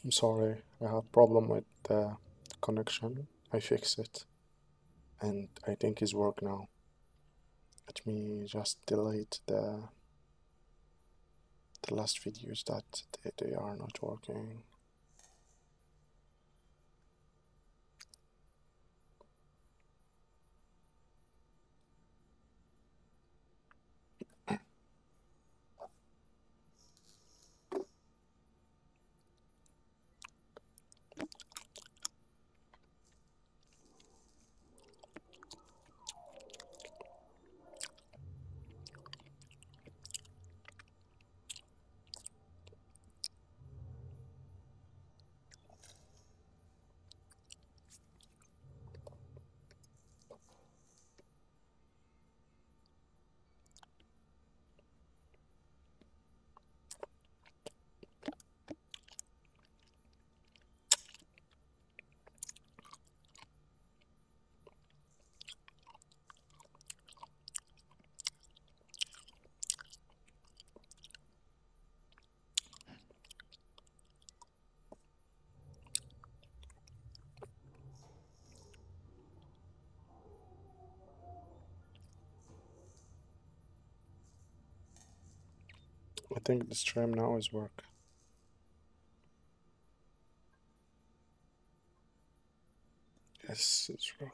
I'm sorry, I have problem with the connection. I fix it and I think it's work now. Let me just delete the last videos that they are not working. I think the stream now is work. Yes, it's work.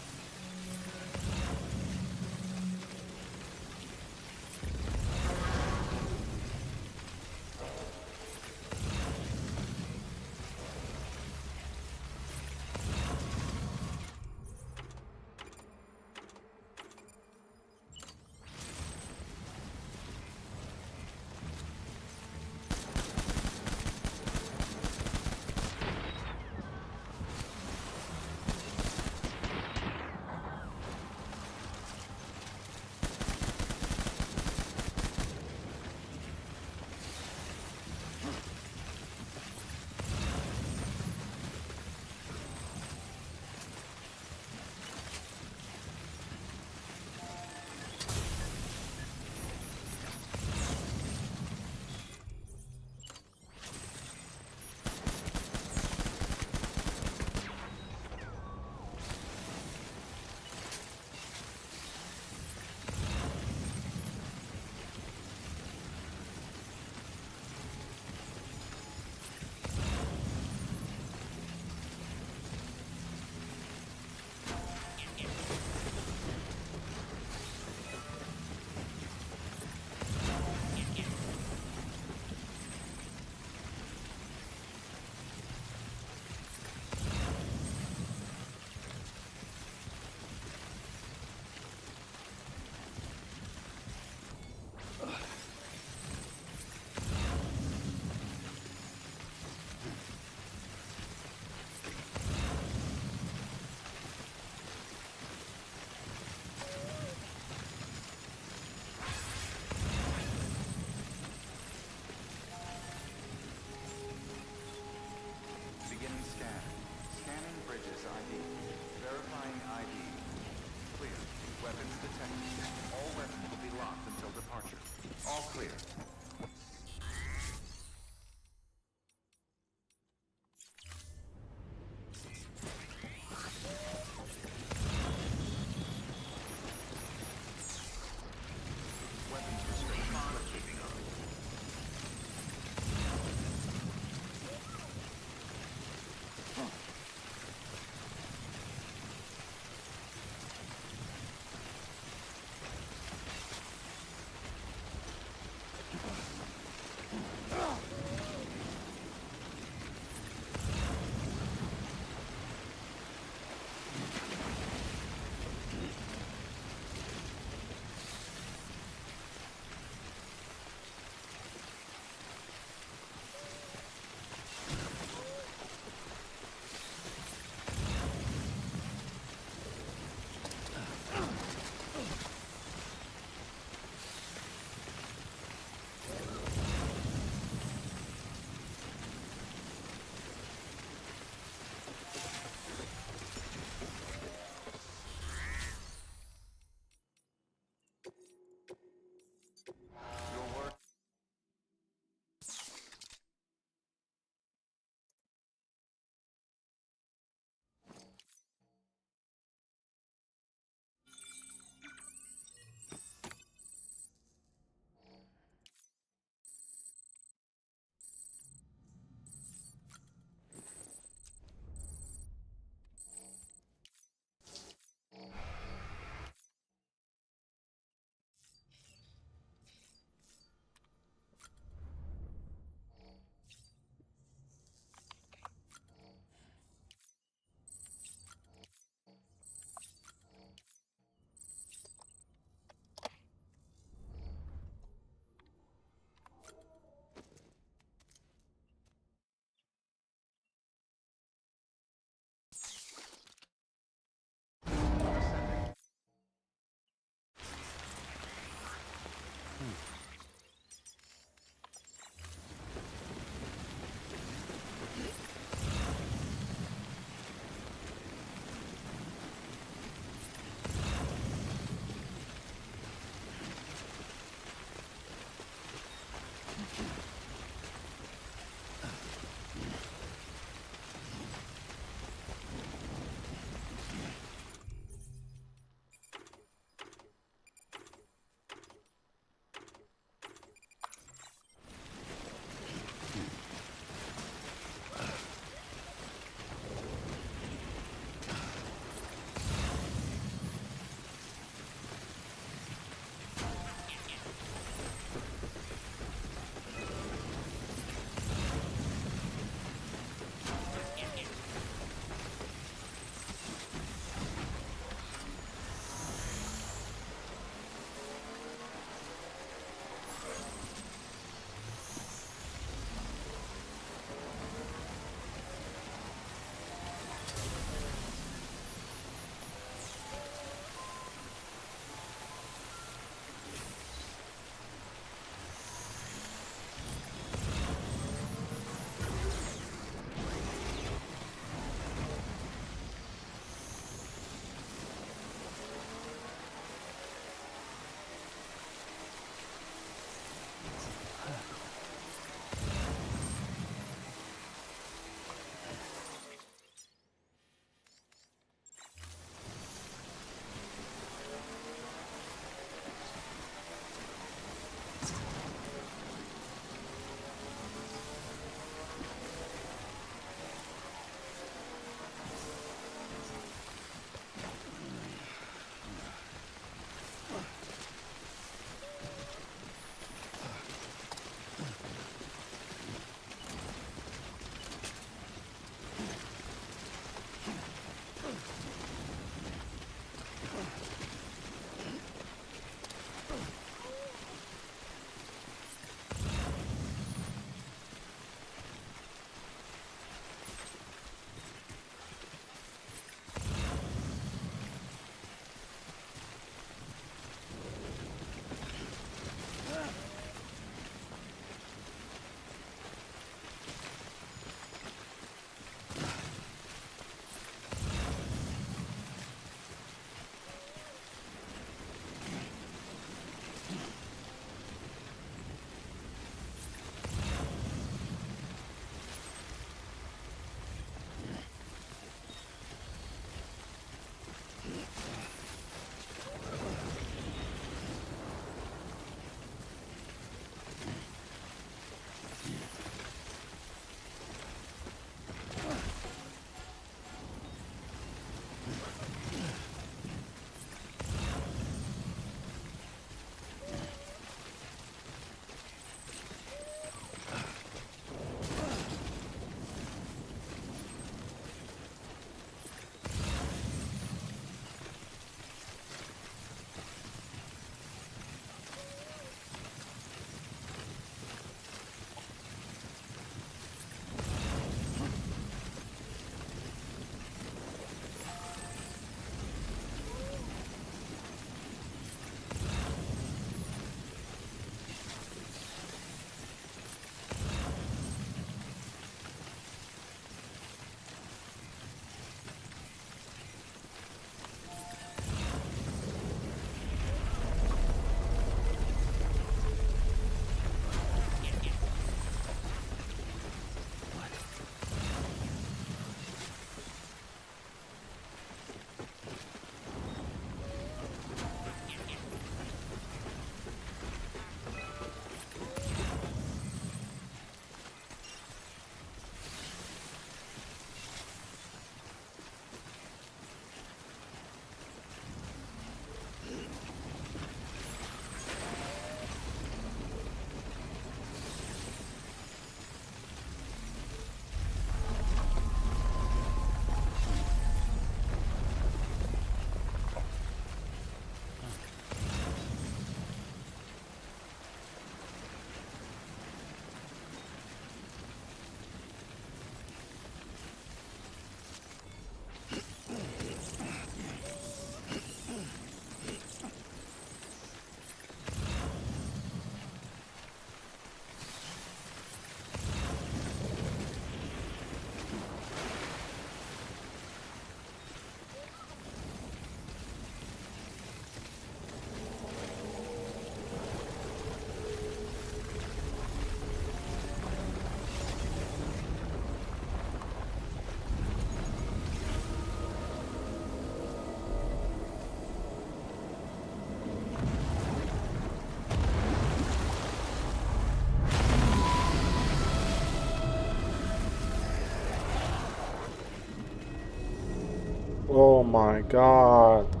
Oh my god.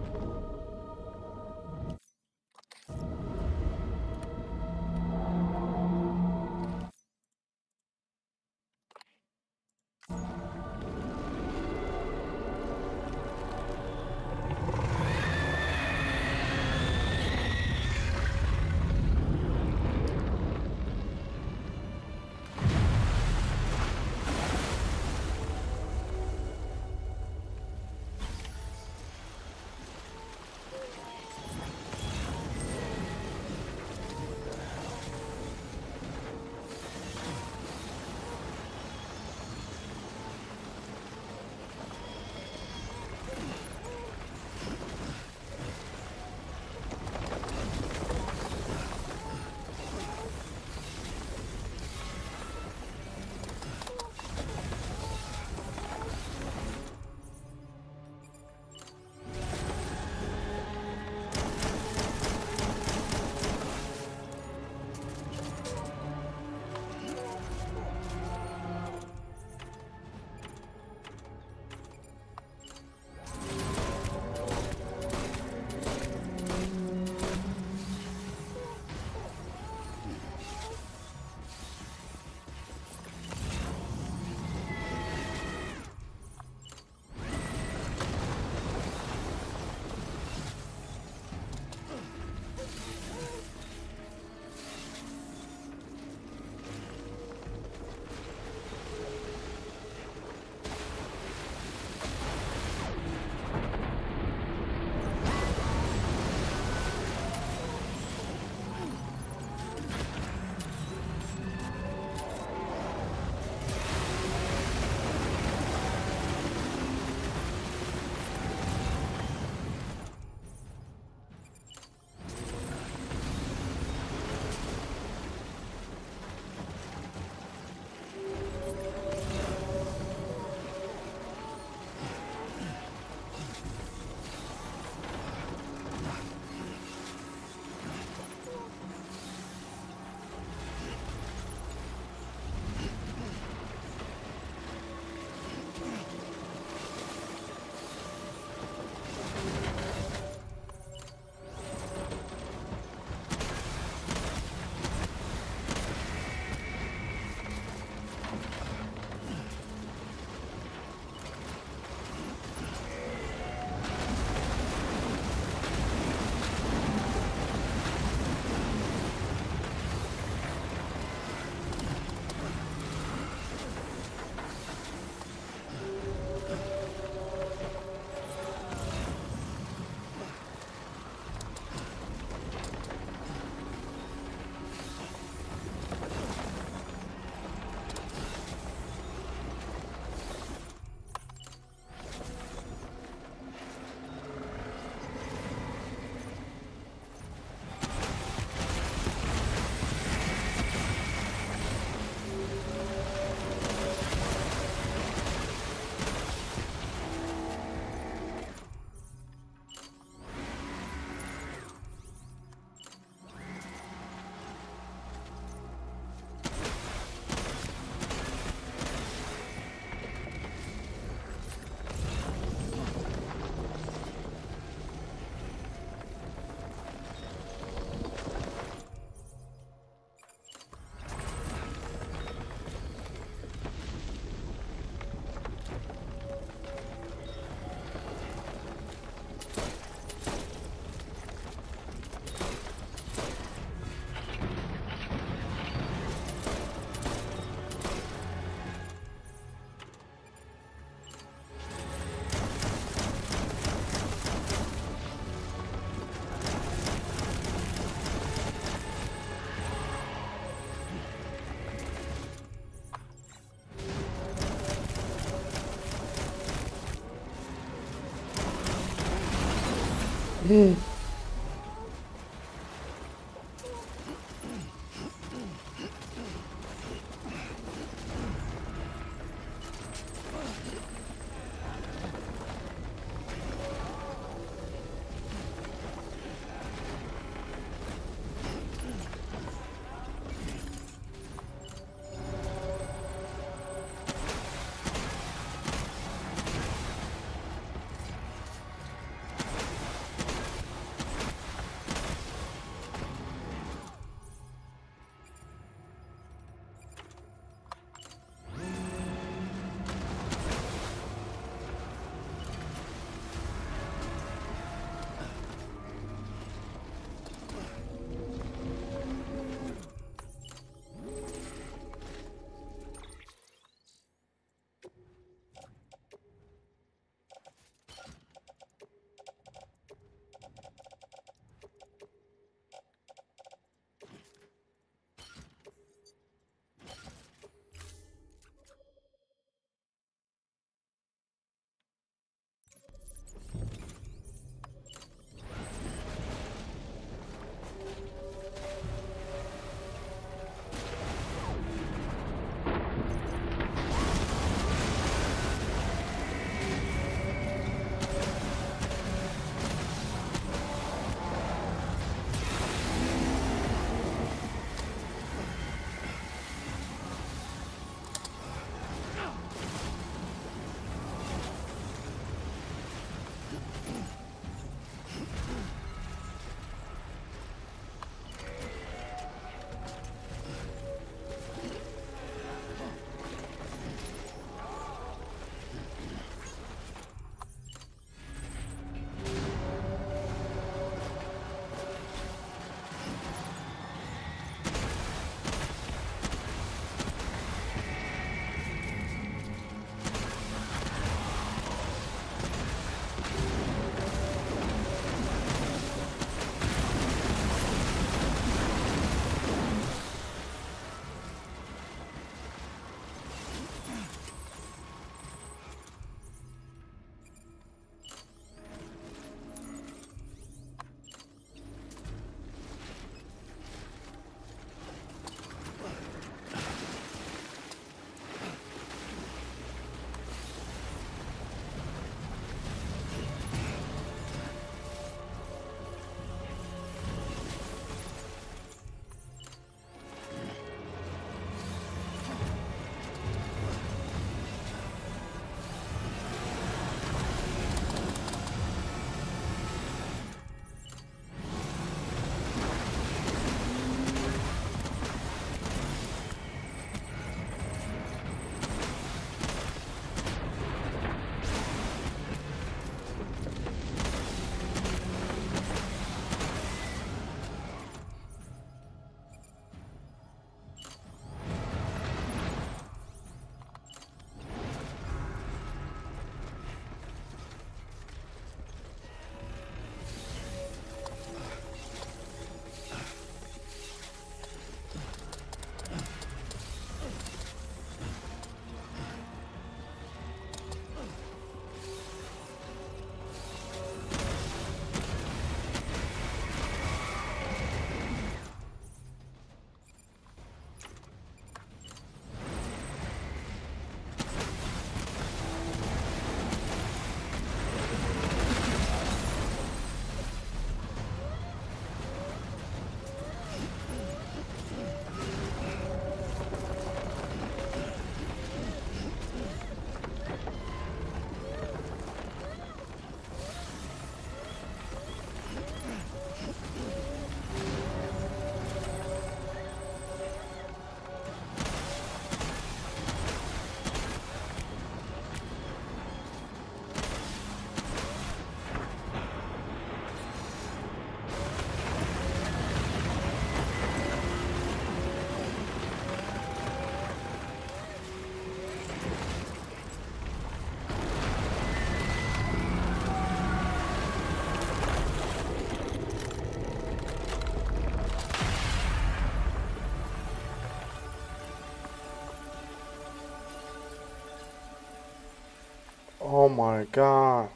Oh my god.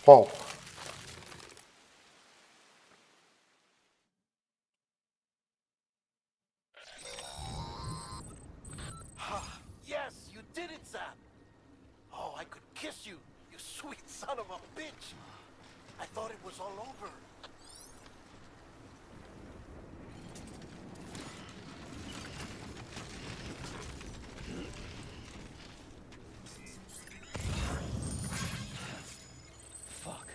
Wow. Yes, you did it, Sam. Oh, I could kiss you, you sweet son of a bitch. I thought it was all over. Fuck.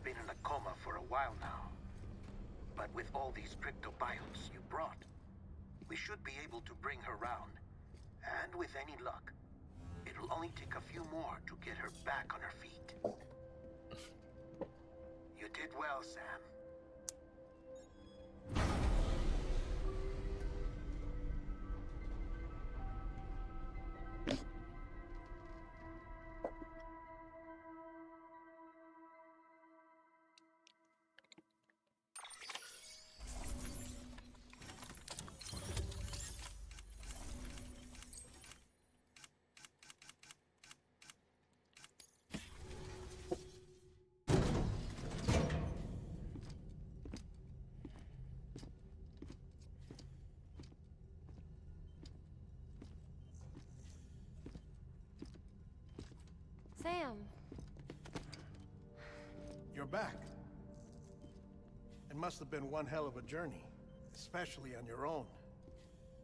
been in a coma for a while now. But with all these cryptobiotes you brought, we should be able to bring her round. And with any luck, it'll only take a few more to get her back on her feet. You did well, Sam. Sam. You're back. It must have been one hell of a journey, especially on your own.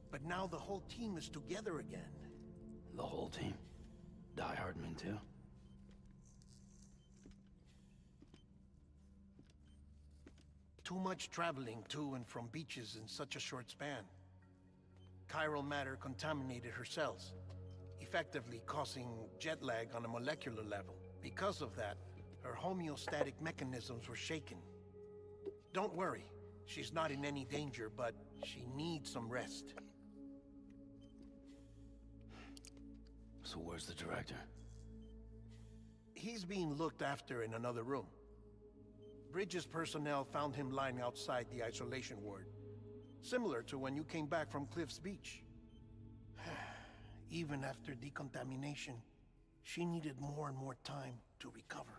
But now the whole team is together again. The whole team? Die Hardman too? Too much traveling to and from beaches in such a short span. Chiral matter contaminated her cells, effectively causing jet lag on a molecular level. Because of that, her homeostatic mechanisms were shaken. Don't worry, she's not in any danger, but she needs some rest. So where's the director? He's being looked after in another room. Bridges personnel found him lying outside the isolation ward. Similar to when you came back from Cliff's Beach. Even after decontamination, she needed more and more time to recover.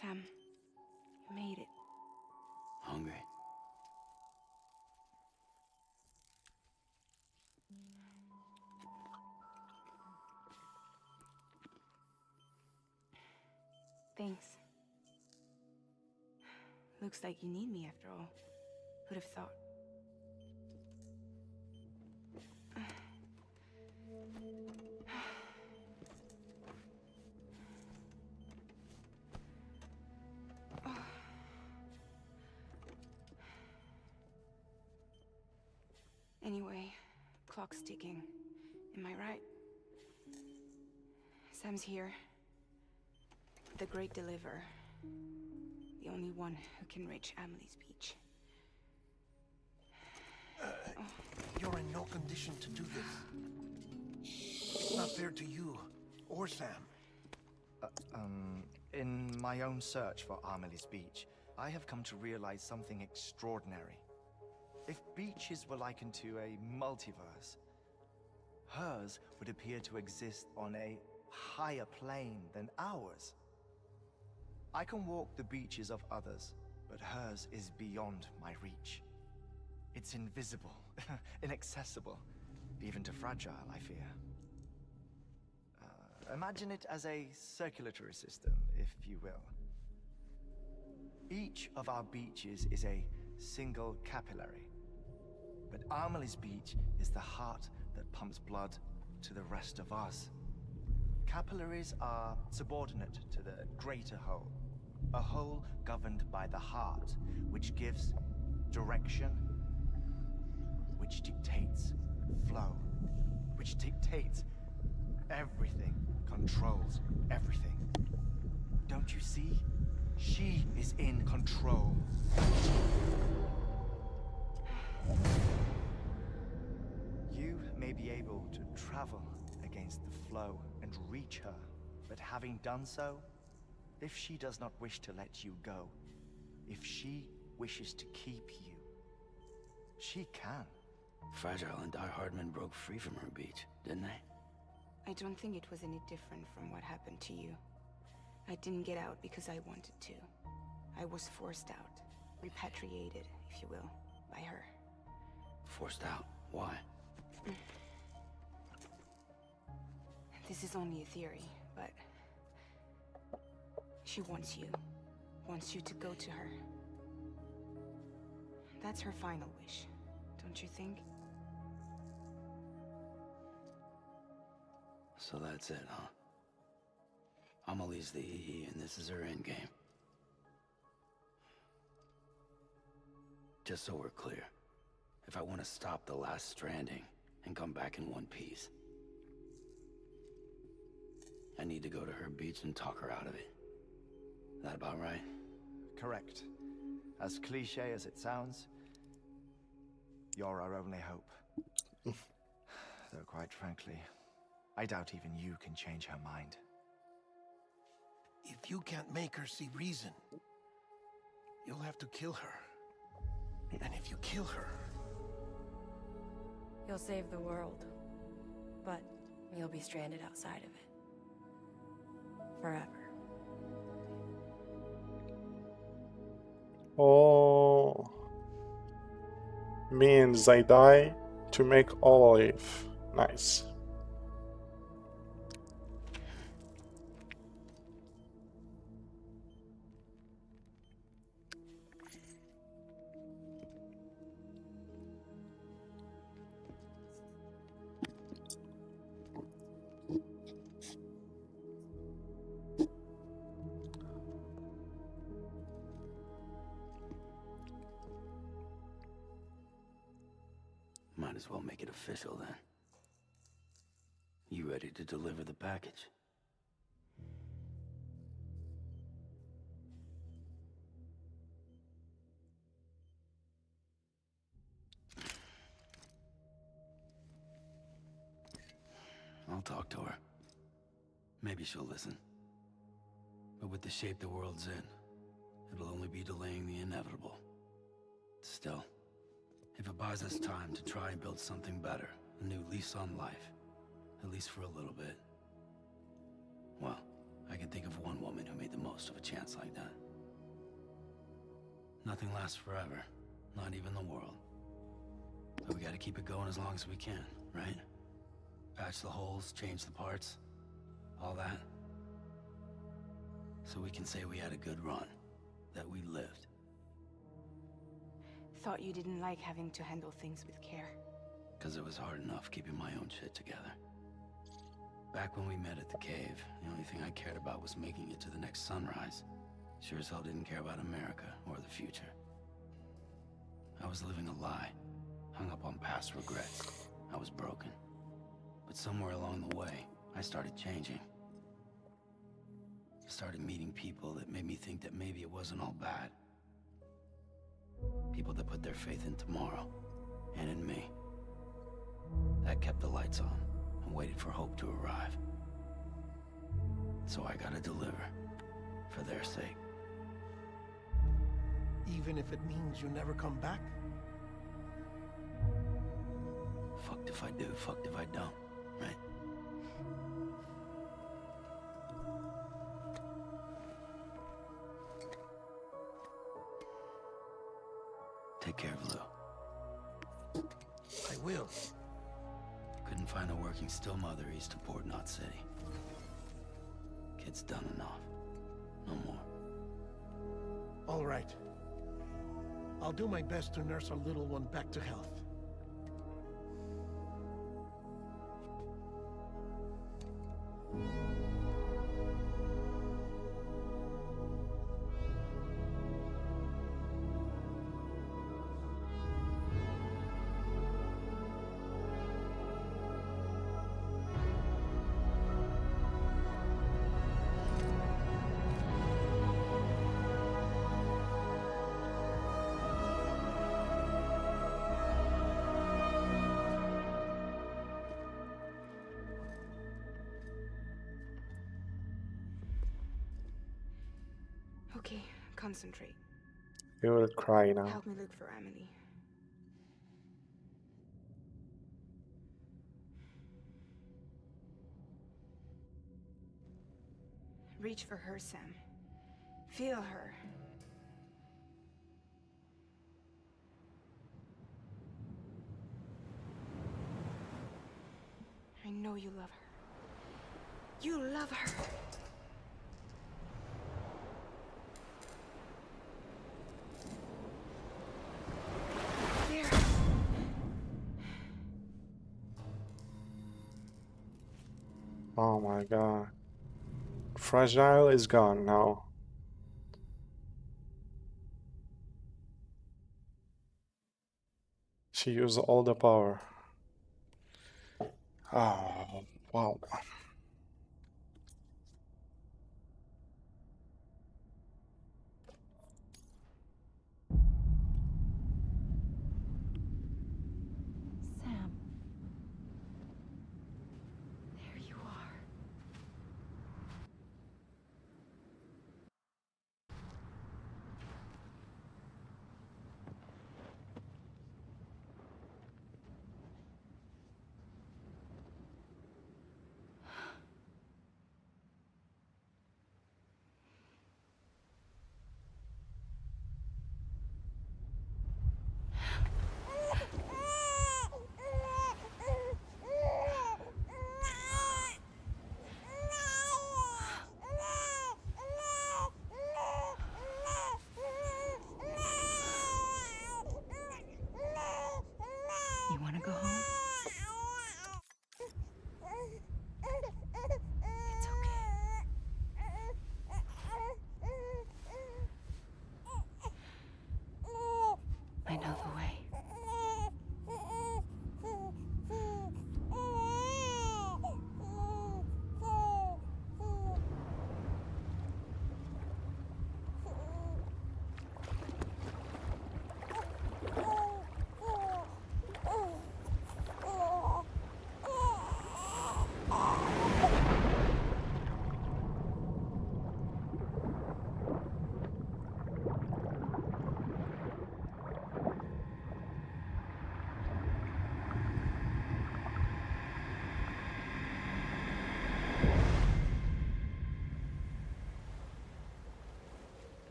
Sam, you made it. Hungry? Thanks. Looks like you need me after all. Who'd have thought? Anyway, clock's ticking. Am I right? Sam's here. The Great Deliverer. The only one who can reach Amelie's Beach. You're in no condition to do this. It's not fair to you, or Sam. In my own search for Amelie's Beach, I have come to realize something extraordinary. If beaches were likened to a multiverse, hers would appear to exist on a higher plane than ours. I can walk the beaches of others, but hers is beyond my reach. It's invisible, inaccessible, even to fragile, I fear. Imagine it as a circulatory system, if you will. Each of our beaches is a single capillary. But Amelie's Beach is the heart that pumps blood to the rest of us. Capillaries are subordinate to the greater whole. A whole governed by the heart, which gives direction, which dictates flow, which dictates everything, controls everything. Don't you see? She is in control. You may be able to travel against the flow and reach her, but having done so, if she does not wish to let you go, if she wishes to keep you, she can. Fragile and Die Hardman broke free from her beach, didn't they? I don't think it was any different from what happened to you. I didn't get out because I wanted to. I was forced out. Repatriated, if you will, by her. Forced out? Why? This is only a theory, but... she wants you. Wants you to go to her. That's her final wish, don't you think? So that's it, huh? Amelie's the EE, and this is her endgame. Just so we're clear, if I want to stop the last stranding and come back in one piece, I need to go to her beach and talk her out of it. That about right? Correct. As cliche as it sounds, you're our only hope. Though quite frankly, I doubt even you can change her mind. If you can't make her see reason, you'll have to kill her. And if you kill her... You'll save the world, but you'll be stranded outside of it. Forever. Oh, means I die to make Olive. Nice. Might as well make it official then. You ready to deliver the package? I'll talk to her. Maybe she'll listen. But with the shape the world's in, it'll only be delaying the inevitable. Still, if it buys us time to try and build something better, a new lease on life, at least for a little bit, well, I can think of one woman who made the most of a chance like that. Nothing lasts forever, not even the world. But we gotta keep it going as long as we can, right? Patch the holes, change the parts, all that. So we can say we had a good run, that we lived. Thought you didn't like having to handle things with care. 'Cause it was hard enough keeping my own shit together. Back when we met at the cave, the only thing I cared about was making it to the next sunrise. Sure as hell didn't care about America or the future. I was living a lie, hung up on past regrets. I was broken. But somewhere along the way, I started changing. I started meeting people that made me think that maybe it wasn't all bad. People that put their faith in tomorrow, and in me. That kept the lights on, and waited for hope to arrive. So I gotta deliver, for their sake. Even if it means you never come back? Fucked if I do, fucked if I don't, right? Take care of Lou. I will. Couldn't find a working still mother east of Port Knot City. Kid's done enough. No more. All right. I'll do my best to nurse our little one back to health. Okay, concentrate. You will cry now. Help me look for Amelie. Reach for her, Sam. Feel her. I know you love her. You love her. Oh my god. Fragile is gone now. She used all the power. Oh, wow. Sam. There you are.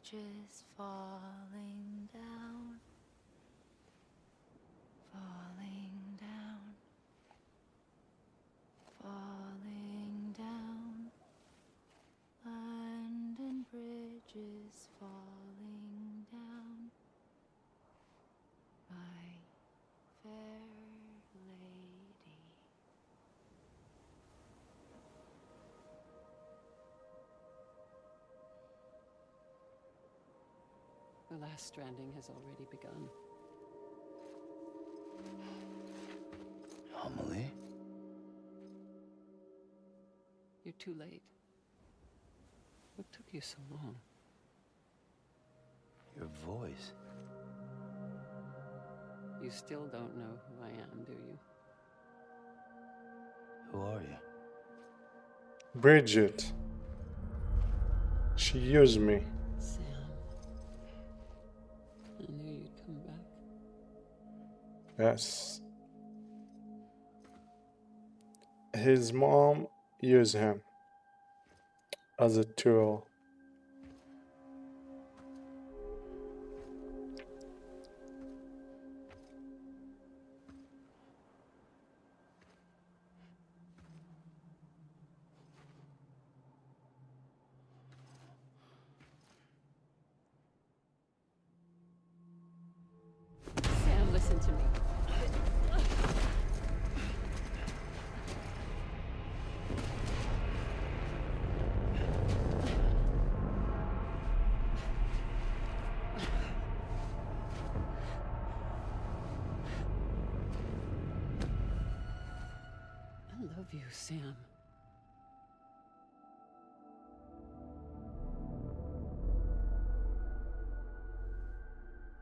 bridges falling down, falling down, falling down. London bridges falling down, my fair lady. The last stranding has already begun. Amelie? You're too late. What took you so long? Your voice. You still don't know who I am, do you? Who are you? Bridget. She used me. Sam. I knew you'd come back. Yes. His mom used him as a tool. Sam, listen to me. I love you, Sam.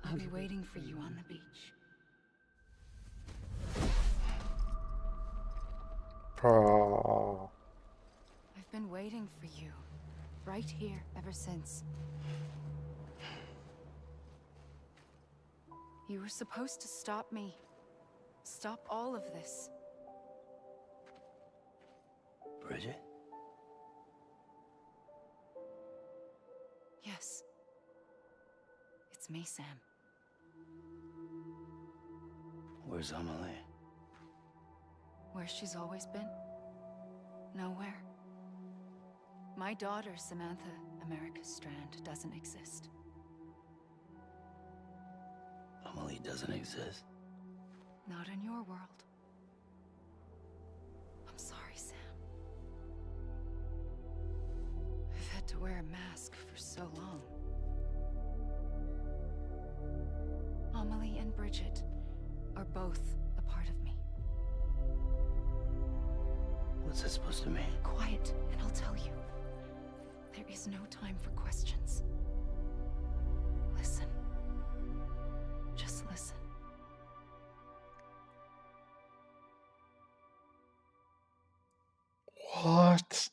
I'll be waiting for you on the beach. I've been waiting for you, right here, ever since. You were supposed to stop me. Stop all of this. Bridget? Yes. It's me, Sam. Where's Amelie? Where she's always been? Nowhere. My daughter, Samantha America Strand, doesn't exist. Amelie doesn't exist. Not in your world. I'm sorry, Sam. I've had to wear a mask for so long. Amelie and Bridget are both a part of me. What's that supposed to mean? Quiet, and I'll tell you. There is no time for questions. Listen. Just listen. What?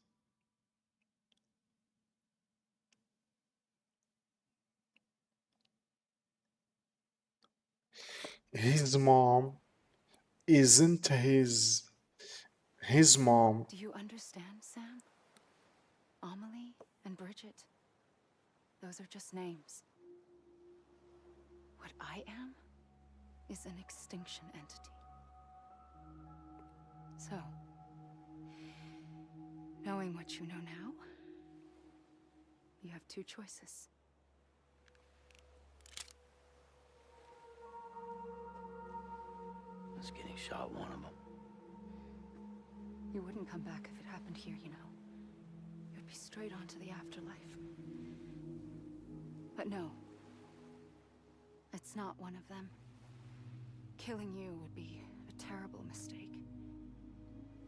His mom isn't his mom. Do you understand, Sam? Amelie and Bridget, those are just names. What I am is an extinction entity. So, knowing what you know now, you have two choices. I was getting shot, one of them. You wouldn't come back if it happened here, you know. You'd be straight on to the afterlife. But no. It's not one of them. Killing you would be a terrible mistake.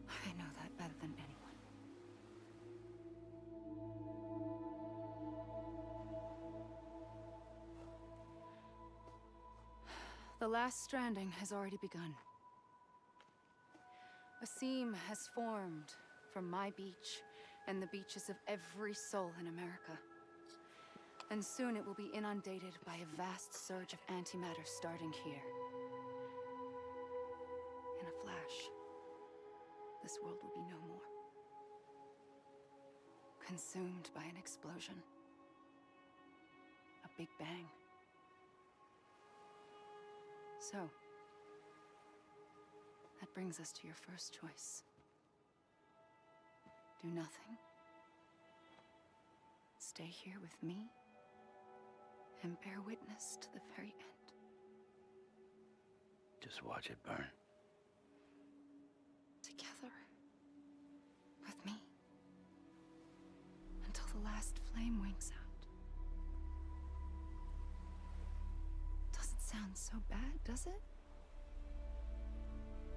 I know that better than anyone. The last stranding has already begun. A seam has formed from my beach and the beaches of every soul in America. And soon it will be inundated by a vast surge of antimatter starting here. In a flash, this world will be no more. Consumed by an explosion. Big Bang. So, that brings us to your first choice. Do nothing. Stay here with me and bear witness to the very end. Just watch it burn. Together. With me. Until the last flame winks out. Doesn't sound so bad, does it?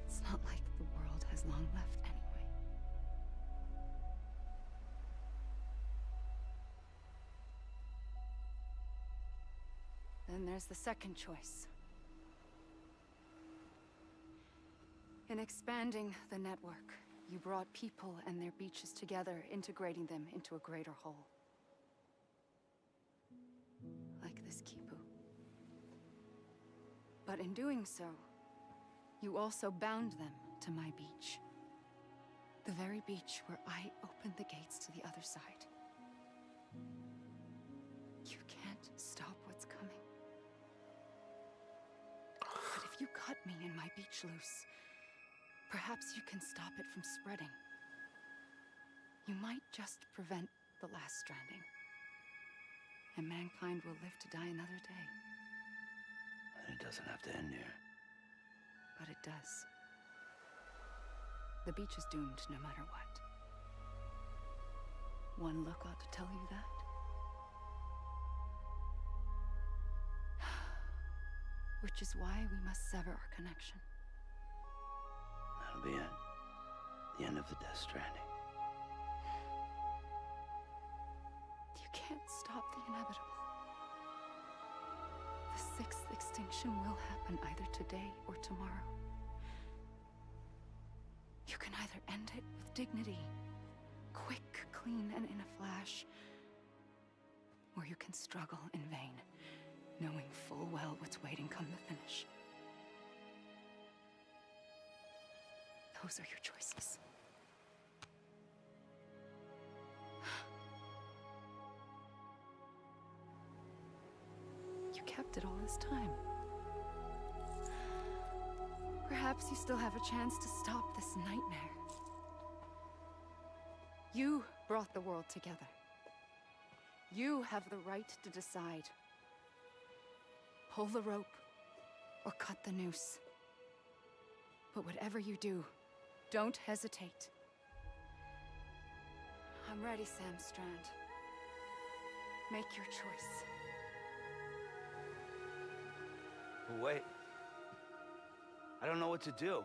It's not like the world has long left anyway. Then there's the second choice. In expanding the network, you brought people and their beaches together, integrating them into a greater whole. Like this Kipu. But in doing so, you also bound them to my beach. The very beach where I opened the gates to the other side. You can't stop what's coming. But if you cut me and my beach loose, perhaps you can stop it from spreading. You might just prevent the last stranding. And mankind will live to die another day. And it doesn't have to end here. But it does. The beach is doomed no matter what. One look ought to tell you that. Which is why we must sever our connection. That'll be it. The end of the Death Stranding. You can't stop the inevitable. The sixth extinction will happen either today or tomorrow. You can either end it with dignity, quick, clean, and in a flash, or you can struggle in vain, knowing full well what's waiting come the finish. Those are your choices. You kept it all this time. Perhaps you still have a chance to stop this nightmare. You brought the world together. You have the right to decide. Pull the rope or cut the noose. But whatever you do, don't hesitate. I'm ready, Sam Strand. Make your choice. But wait. I don't know what to do.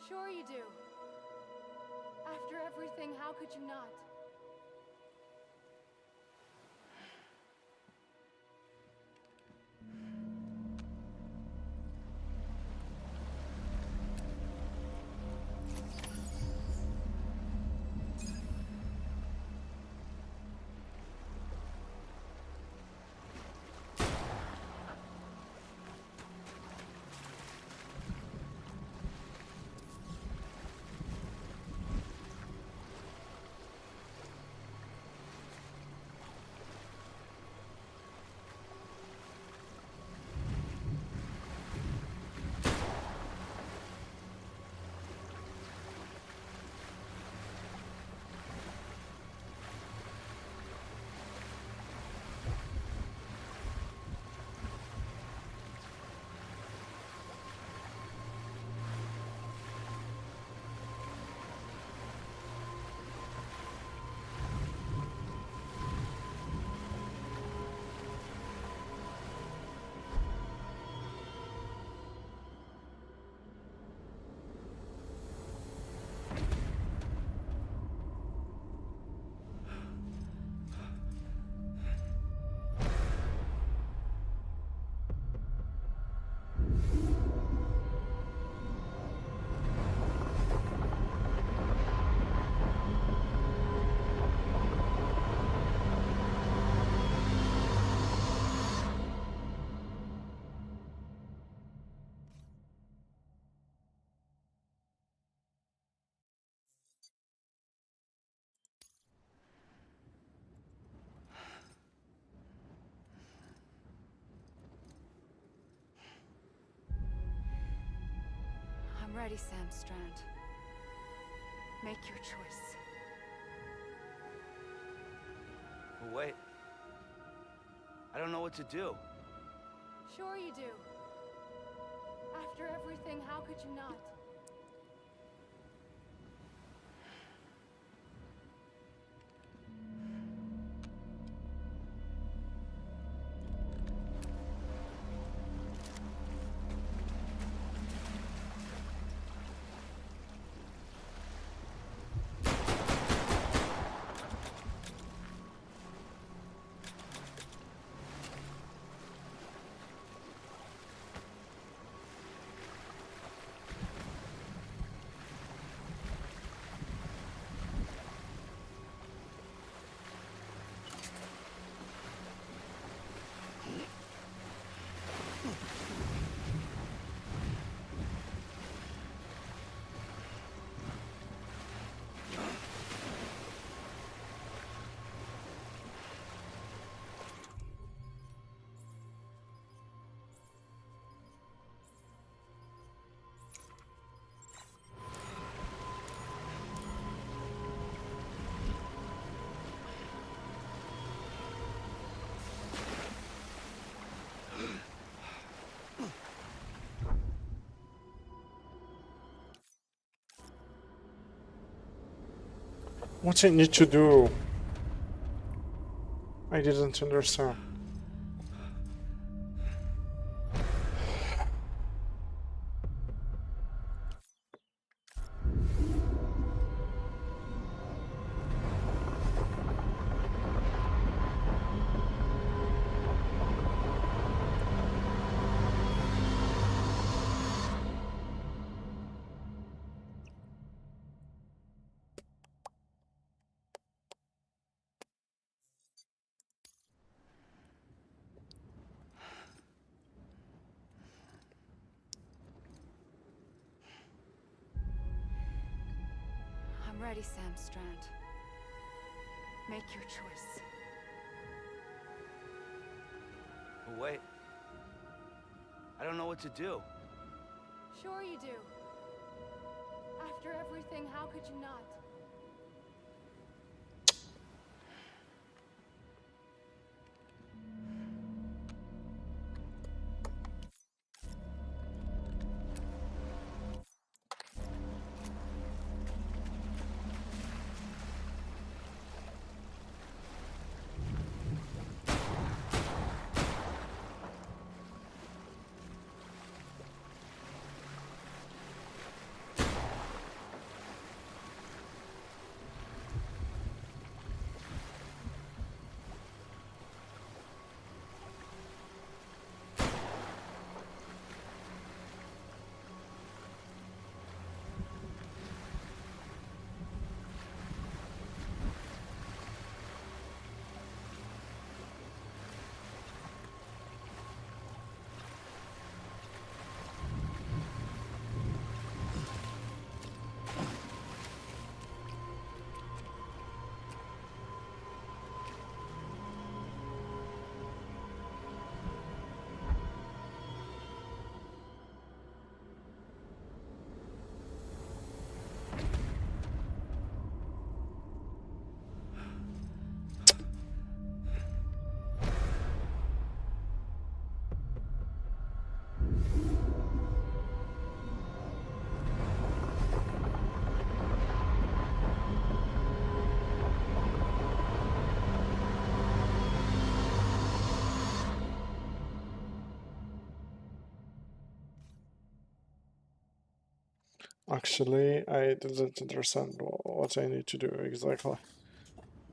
Sure you do. After everything, how could you not? I'm ready, Sam Strand. Make your choice. But wait. I don't know what to do. Sure you do. After everything, how could you not? What I need to do? I didn't understand. I'm ready, Sam Strand. Make your choice. But wait. I don't know what to do. Sure you do. After everything, how could you not? Actually, I didn't understand what I need to do exactly.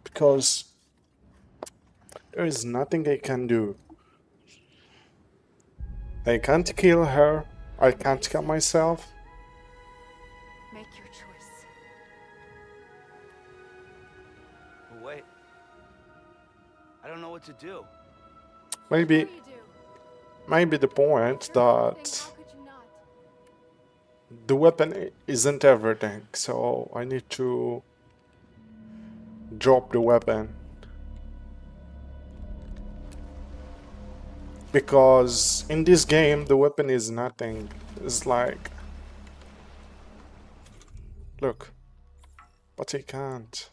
Because there is nothing I can do. I can't kill her. I can't kill myself. Make your choice. But wait. I don't know what to do. Maybe, Sure you do. maybe the point After everything, that how could you not? the weapon isn't everything, so I need to drop the weapon. Because in this game, the weapon is nothing. It's like Look, but he can't.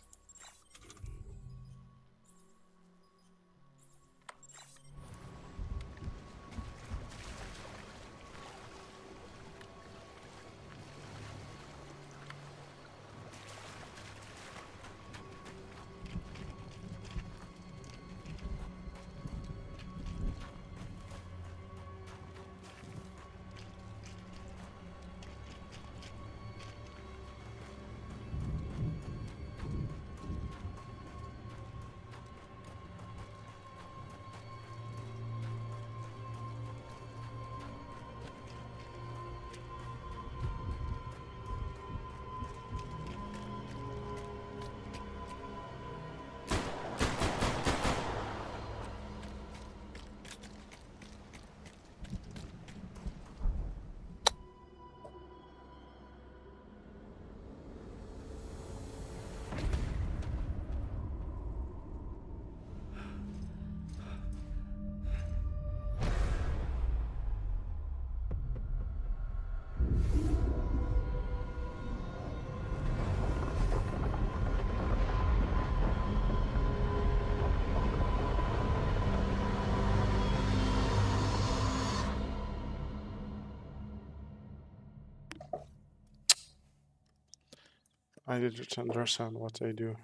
I didn't understand what I do.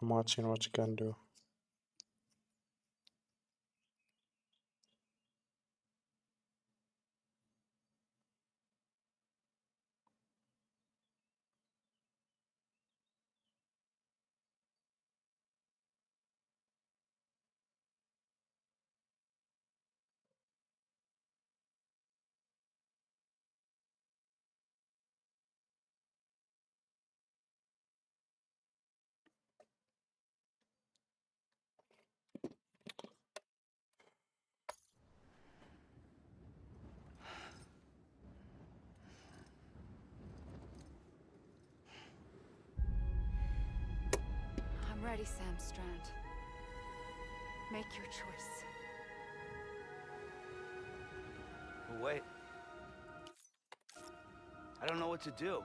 I'm watching what you can do. I'm ready, Sam Strand. Make your choice. Wait. I don't know what to do.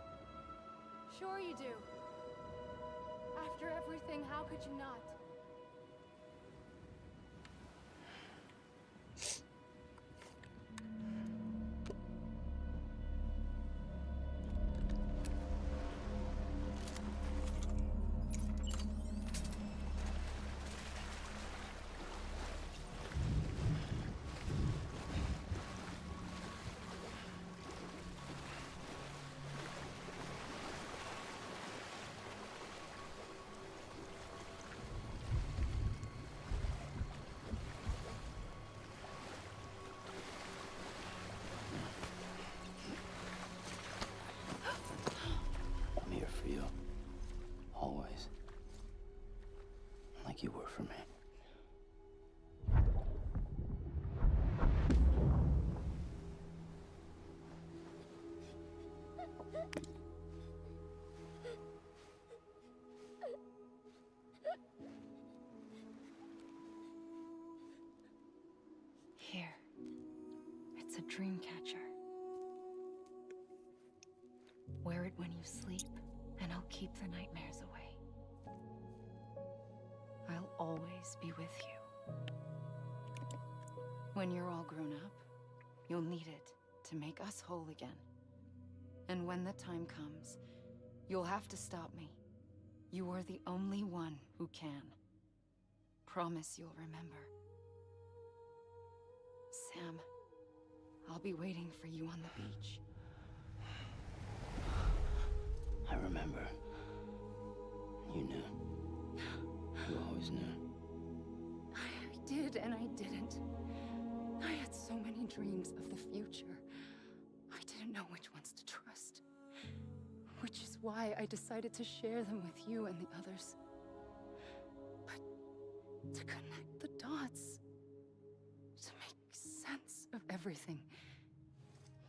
Sure you do. After everything, how could you not? I'm here for you. Always. Like you were for me. Here. It's a dream catcher. Wear it when you sleep, and I'll keep the nightmares away. I'll always be with you. When you're all grown up, you'll need it to make us whole again. And when the time comes, you'll have to stop me. You are the only one who can. promise you'll remember. Sam, I'll be waiting for you on the beach. I remember. You knew. You always knew. I did and I didn't. I had so many dreams of the future. I didn't know which ones to trust. Which is why I decided to share them with you and the others. But to connect the dots, to make sense of everything,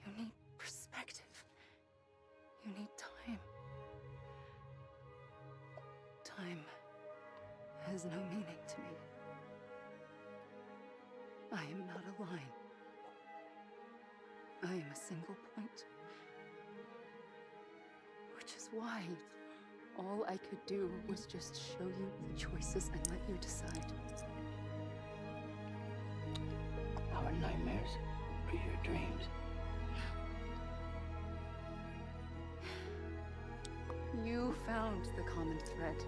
you need perspective. You need time. Time has no meaning to me. I am not a line. I am a single point. Which is why all I could do was just show you the choices and let you decide. Our nightmares are your dreams. You found the common thread,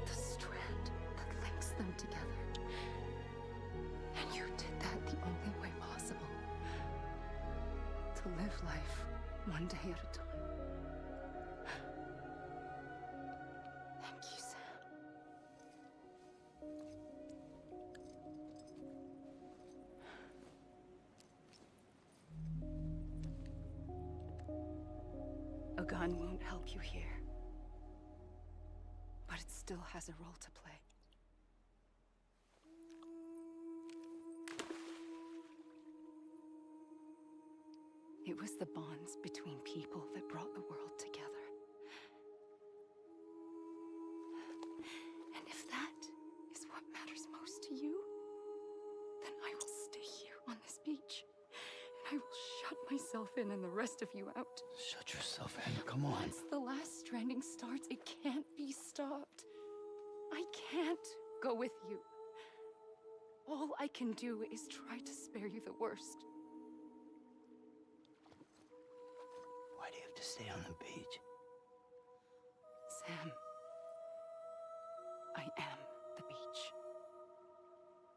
the strand that links them together. And you did that the only way possible. To live life one day at a time. Thank you, Sam. A gun won't help you here. But it still has a role to play. It was the bonds between people that brought the world together. And if that is what matters most to you, then I will stay here on this beach. And I will shut myself in and the rest of you out. Shut yourself in, come on. Once the last stranding starts, it can't be stopped. I can't go with you. All I can do is try to spare you the worst. Why do you have to stay on the beach? Sam, I am the beach.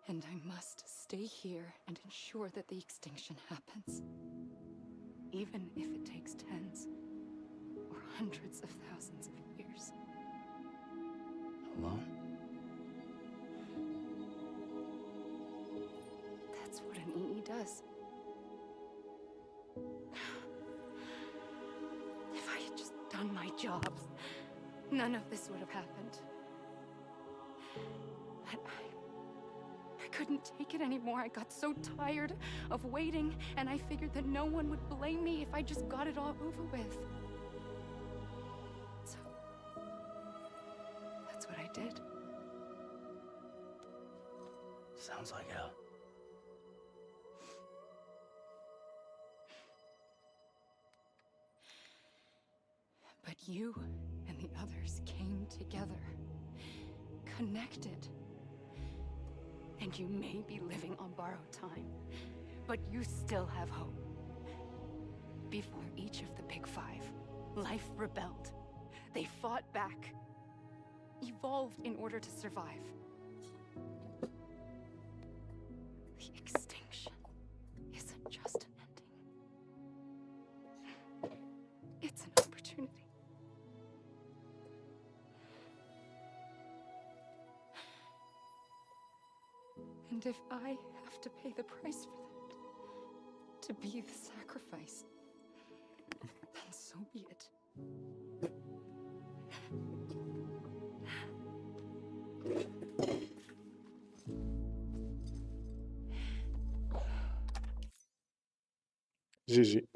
And I must stay here and ensure that the extinction happens. Even if it takes tens or hundreds of thousands of years. Alone? That's what an EE does. If I had just done my job, none of this would have happened. But I couldn't take it anymore. I got so tired of waiting, and I figured that no one would blame me if I just got it all over with. So, that's what I did. Sounds like hell. But you and the others came together, connected. And you may be living on borrowed time, but you still have hope. Before each of the Big Five, life rebelled. They fought back, evolved in order to survive. The extinction isn't just an ending. It's an opportunity. And if I have to pay the price for that, to be the sacrifice, then so be it. GG.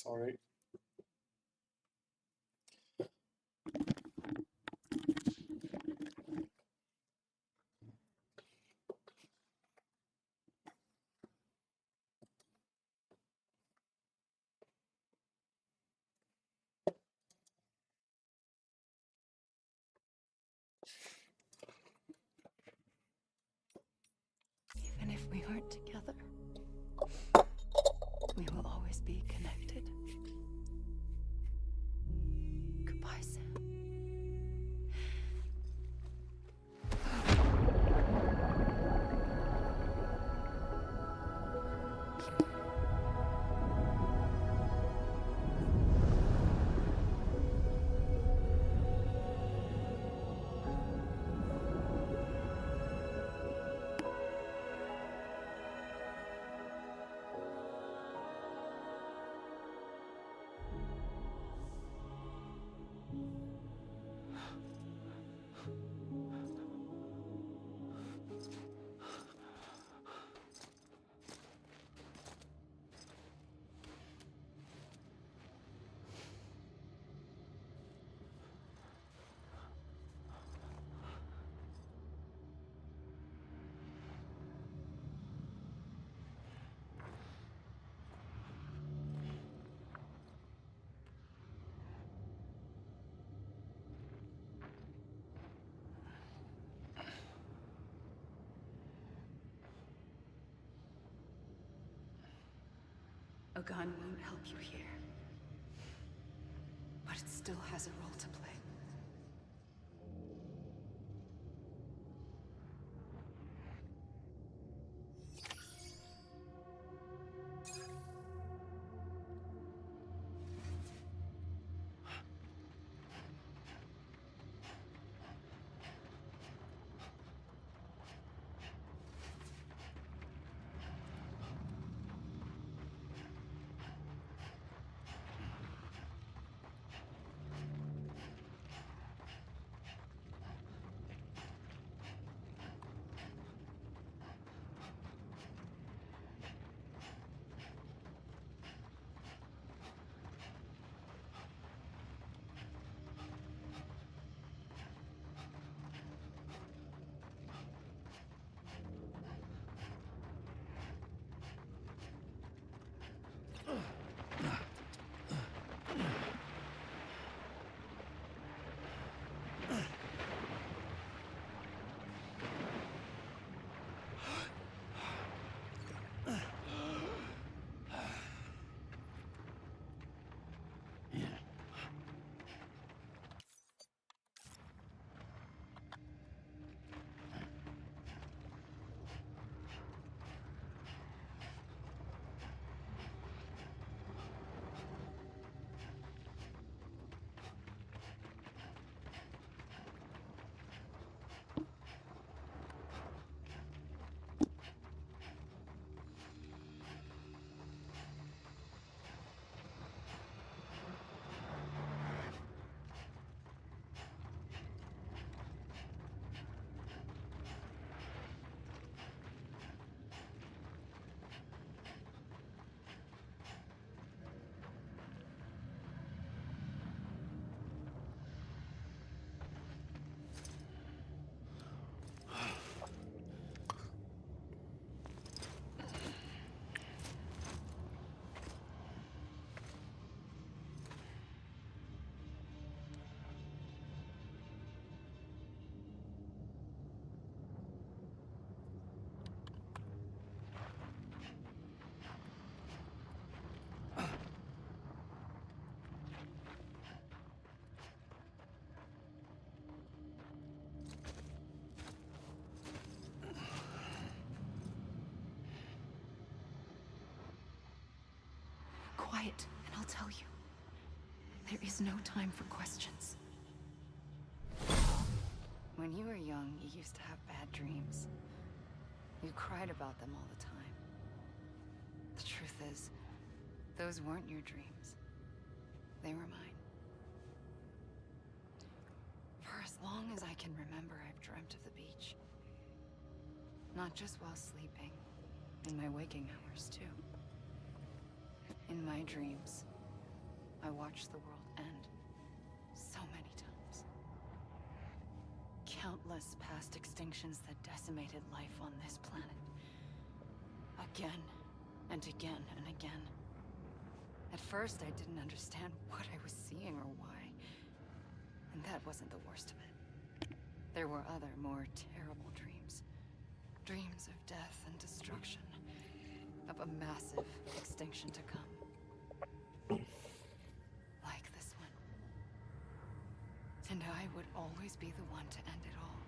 Sorry. Even if we aren't together, we will always be connected. Goodbye, Sam. A gun won't help you here, but it still has a role to play. Quiet, and I'll tell you. There is no time for questions. When you were young, you used to have bad dreams. You cried about them all the time. The truth is, those weren't your dreams. They were mine. For as long as I can remember, I've dreamt of the beach. Not just while sleeping, in my waking hours too. In my dreams, I watched the world end so many times. Countless past extinctions that decimated life on this planet. Again and again and again. At first, I didn't understand what I was seeing or why. And that wasn't the worst of it. There were other, more terrible dreams. Dreams of death and destruction. Of a massive extinction to come. Like this one. And I would always be the one to end it all.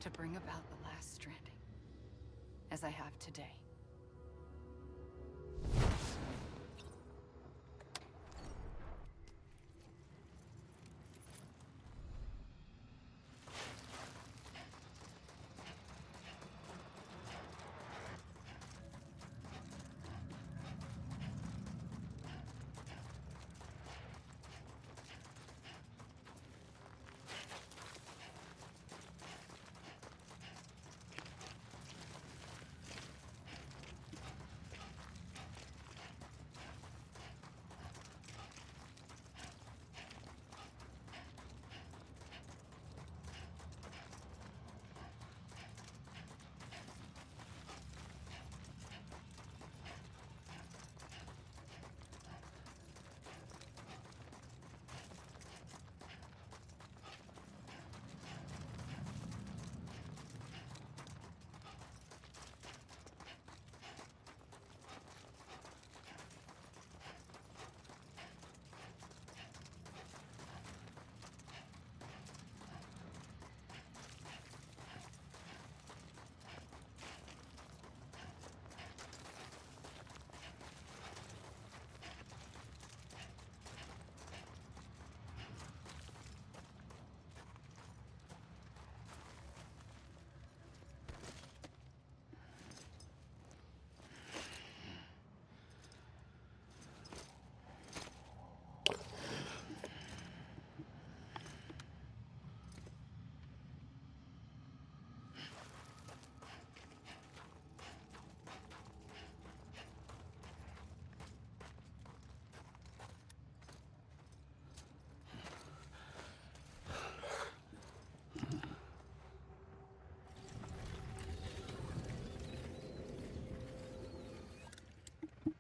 To bring about the last stranding. As I have today.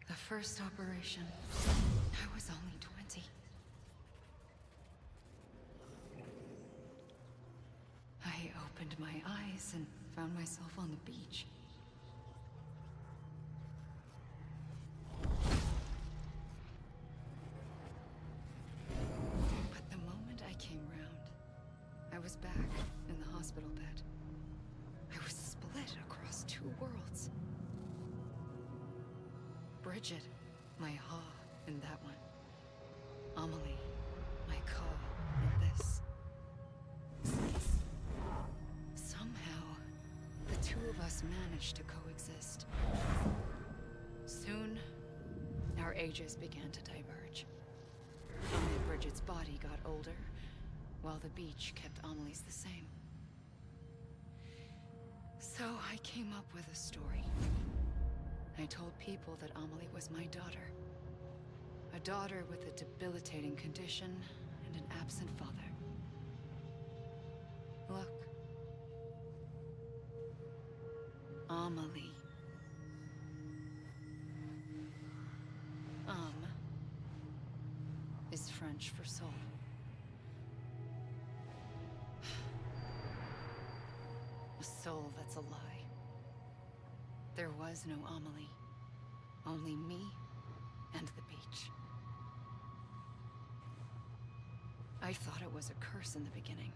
The first operation, I was only 20. I opened my eyes and found myself on the beach. But the moment I came round, I was back in the hospital bed. I was split across two worlds. Bridget, my Ha in that one. Amelie, my Ka in this. Somehow, the two of us managed to coexist. Soon, our ages began to diverge. Only Bridget's body got older, while the beach kept Amelie's the same. So I came up with a story. I told people that Amelie was my daughter. A daughter with a debilitating condition and an absent father. Look. Amelie. Is French for soul. A soul that's a lie. There was no Amelie. Only me and the beach. I thought it was a curse in the beginning.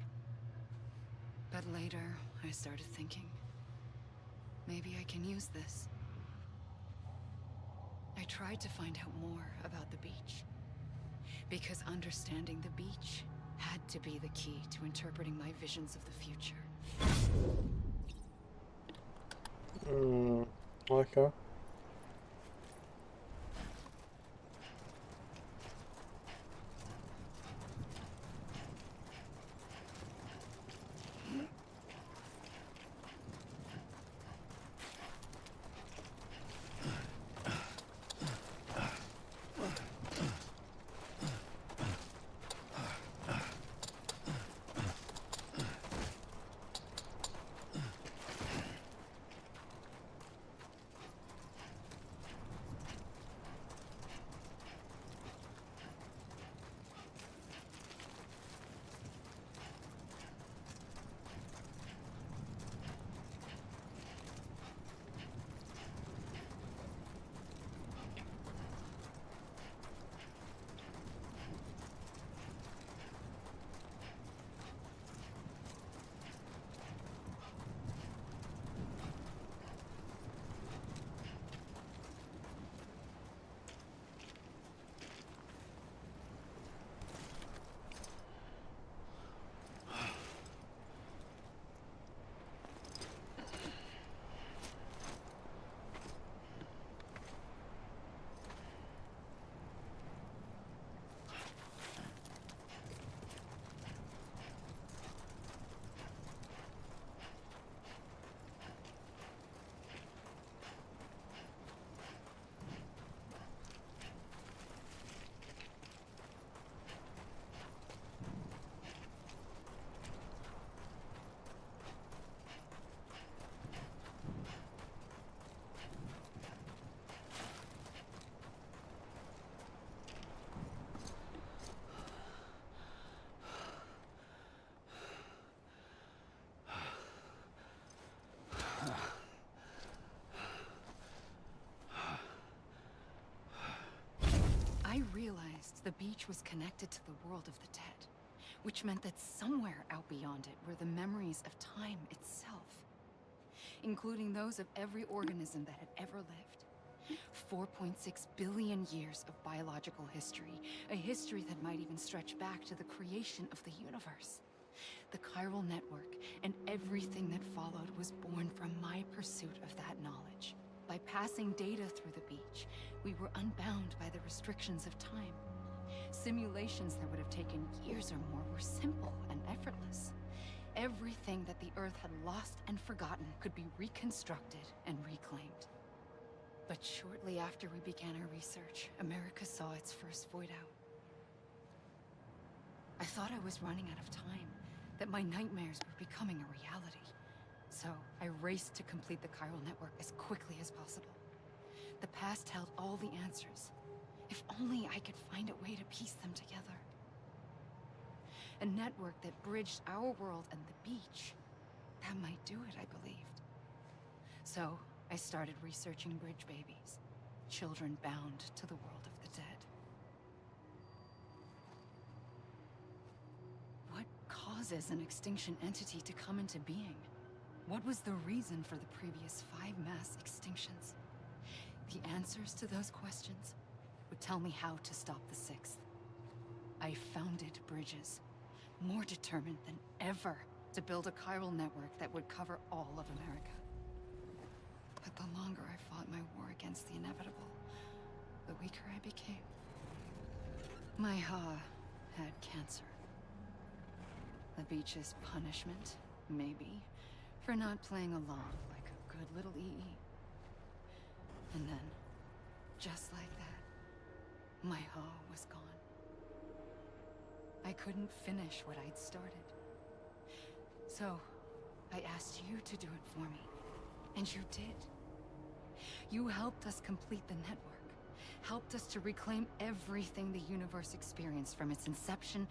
But later, I started thinking, maybe I can use this. I tried to find out more about the beach. Because understanding the beach had to be the key to interpreting my visions of the future. Okay. The beach was connected to the world of the dead, which meant that somewhere out beyond it were the memories of time itself, including those of every organism that had ever lived. 4.6 billion years of biological history, a history that might even stretch back to the creation of the universe. The chiral network and everything that followed was born from my pursuit of that knowledge. By passing data through the beach, we were unbound by the restrictions of time. Simulations that would have taken years or more were simple and effortless. Everything that the Earth had lost and forgotten could be reconstructed and reclaimed. But shortly after we began our research, America saw its first void out. I thought I was running out of time, that my nightmares were becoming a reality. So I raced to complete the chiral network as quickly as possible. The past held all the answers. If only I could find a way to piece them together. A network that bridged our world and the beach. That might do it, I believed. So I started researching bridge babies, children bound to the world of the dead. What causes an extinction entity to come into being? What was the reason for the previous 5 mass extinctions? The answers to those questions would tell me how to stop the 6th. I founded bridges, more determined than ever to build a chiral network that would cover all of America. But the longer I fought my war against the inevitable, the weaker I became. My Ha had cancer. The beach's punishment, maybe, for not playing along like a good little EE. And then, just like that, my Ha was gone. I couldn't finish what I'd started. So, I asked you to do it for me. And you did. You helped us complete the network. Helped us to reclaim everything the universe experienced from its inception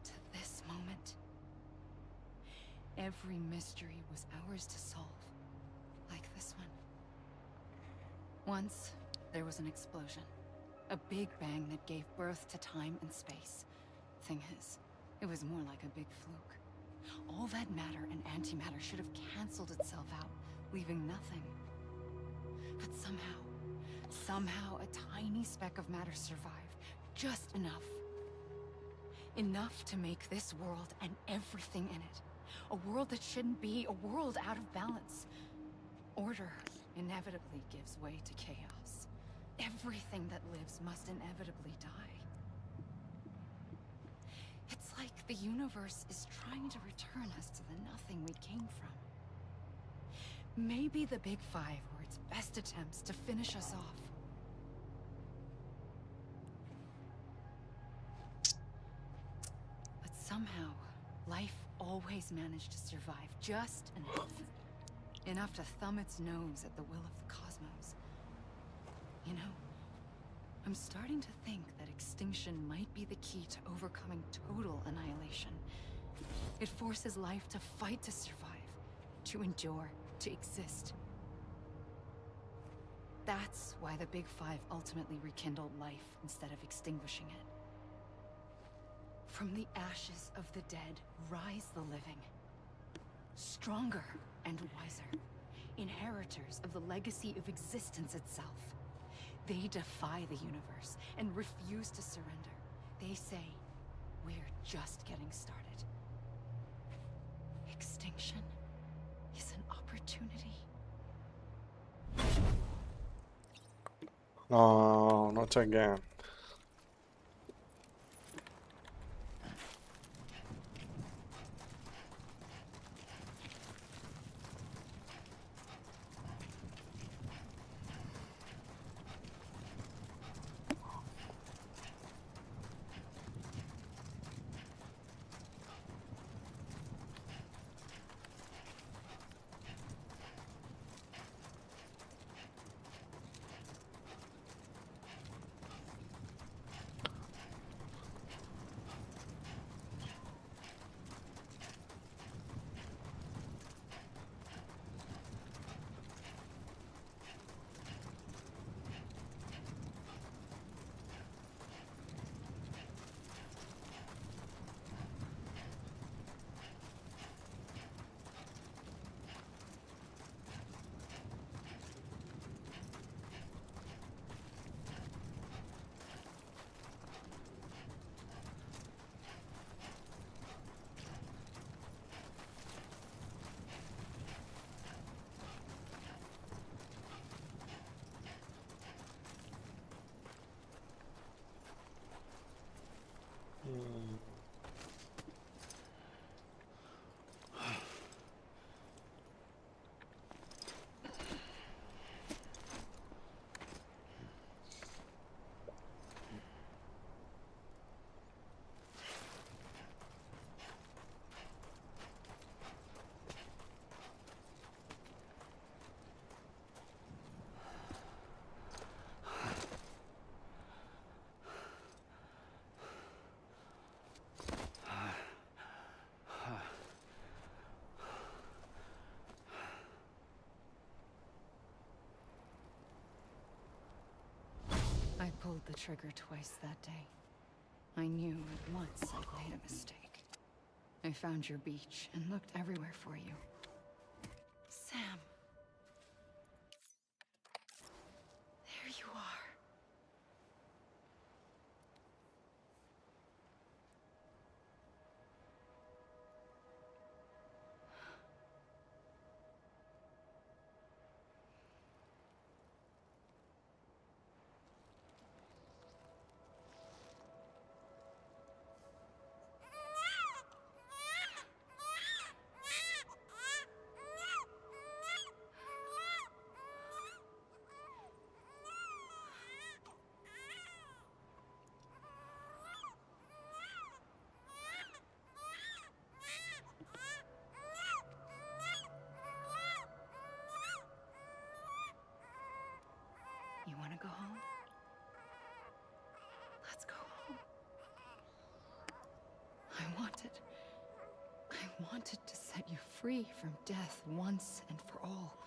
to this moment. Every mystery was ours to solve. Like this one. Once, there was an explosion. A big bang that gave birth to time and space. Thing is, it was more like a big fluke. All that matter and antimatter should have canceled itself out, leaving nothing. But somehow a tiny speck of matter survived. Just enough. Enough to make this world and everything in it. A world that shouldn't be, a world out of balance. Order inevitably gives way to chaos. Everything that lives must inevitably die. It's like the universe is trying to return us to the nothing we came from. Maybe the Big Five were its best attempts to finish us off. But somehow, life always managed to survive just enough. Enough to thumb its nose at the will of the cosmos. You know, I'm starting to think that extinction might be the key to overcoming total annihilation. It forces life to fight to survive, to endure, to exist. That's why the Big Five ultimately rekindled life instead of extinguishing it. From the ashes of the dead rise the living. Stronger and wiser. Inheritors of the legacy of existence itself. They defy the universe and refuse to surrender. They say, we're just getting started. Extinction is an opportunity. No, not again. the trigger twice that day. I knew at once I'd made a mistake. I found your beach and looked everywhere for you. Sam. There you are. You want to go home? Let's go home. I wanted to set you free from death once and for all.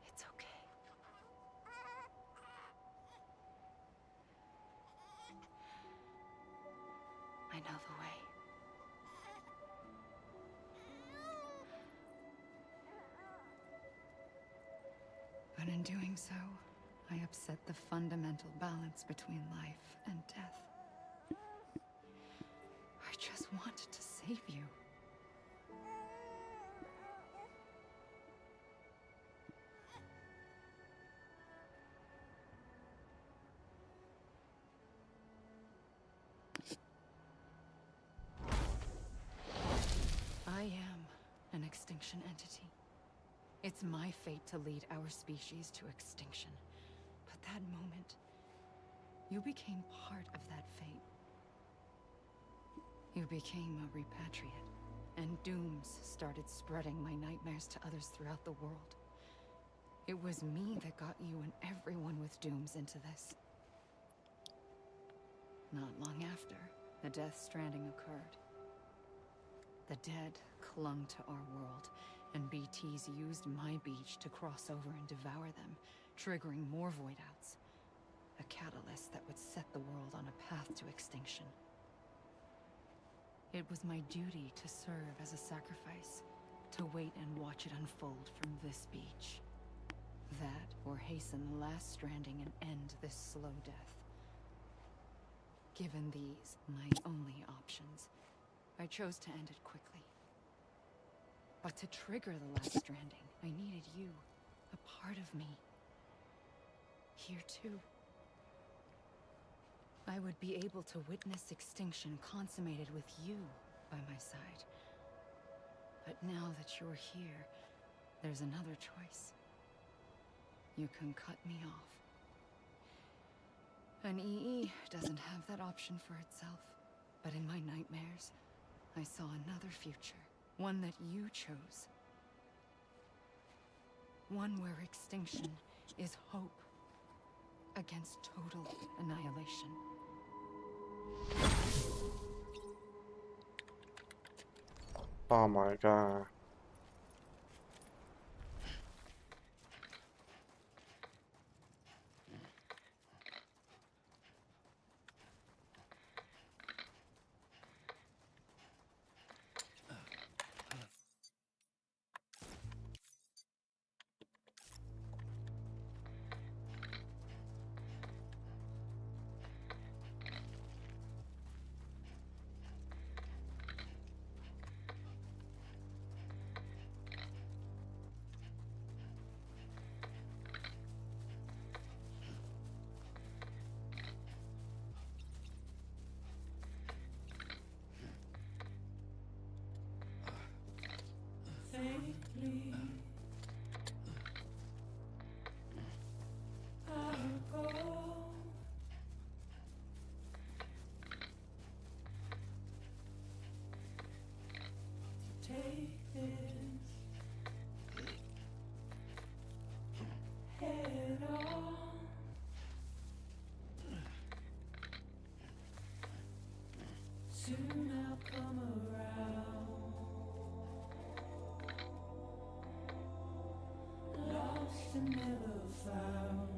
It's okay. I know the way. But in doing so, I upset the fundamental balance between life and death. I just wanted to save you. I am an extinction entity. It's my fate to lead our species to extinction. But that moment, you became part of that fate. You became a repatriate, and dooms started spreading my nightmares to others throughout the world. It was me that got you and everyone with dooms into this. Not long after, the Death Stranding occurred. The dead clung to our world, and BTs used my beach to cross over and devour them, triggering more void-outs. A catalyst that would set the world on a path to extinction. It was my duty to serve as a sacrifice, to wait and watch it unfold from this beach. That, or hasten the last stranding and end this slow death. Given these, my only options, I chose to end it quickly. But to trigger the last stranding, I needed you, a part of me. Here too. I would be able to witness extinction consummated with you by my side. But now that you're here, there's another choice. You can cut me off. An EE doesn't have that option for itself. But in my nightmares, I saw another future. One that you chose. One where extinction is hope against total annihilation. Oh my god. Soon I'll come around. Lost and never found.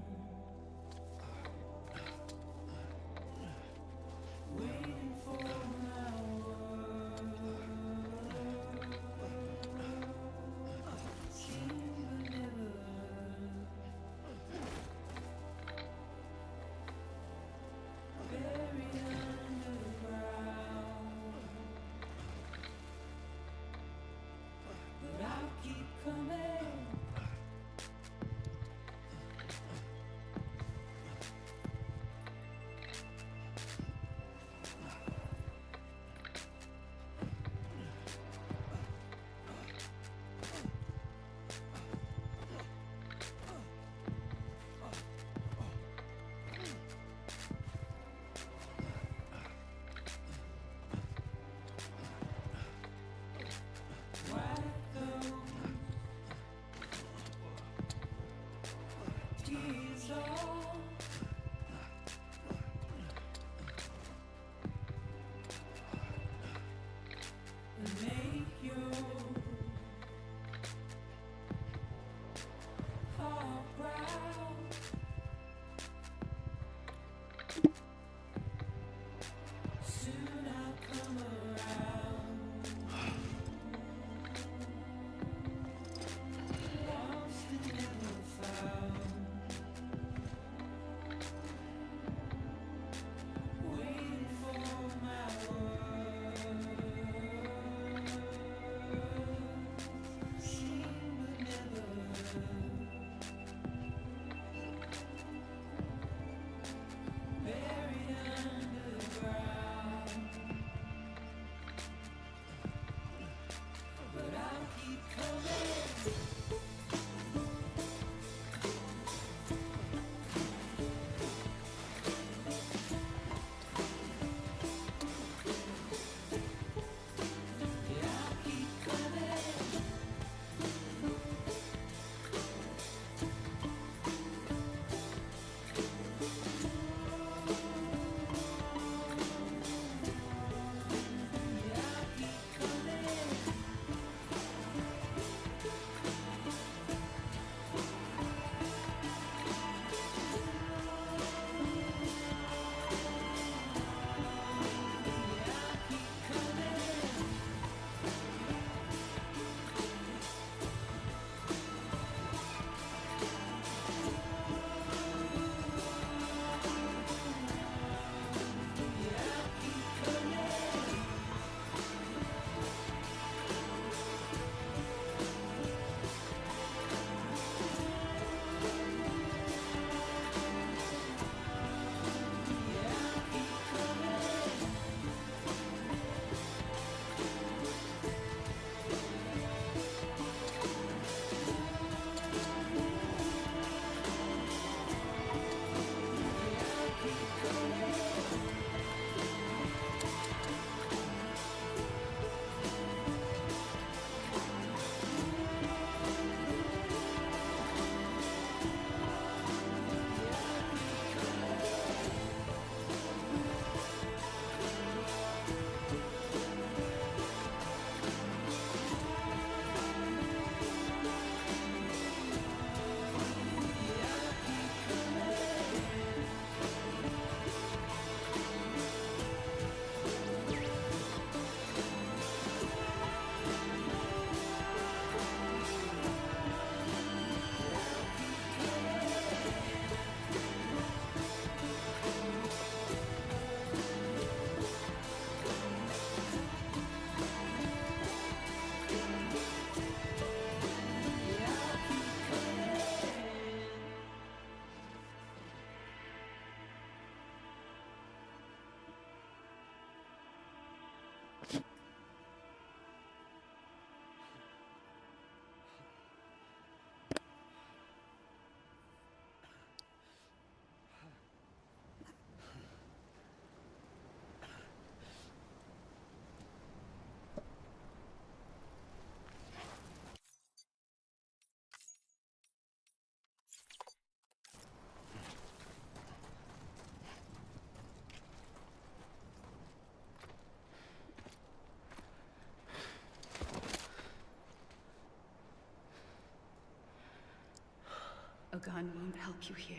A gun won't help you here.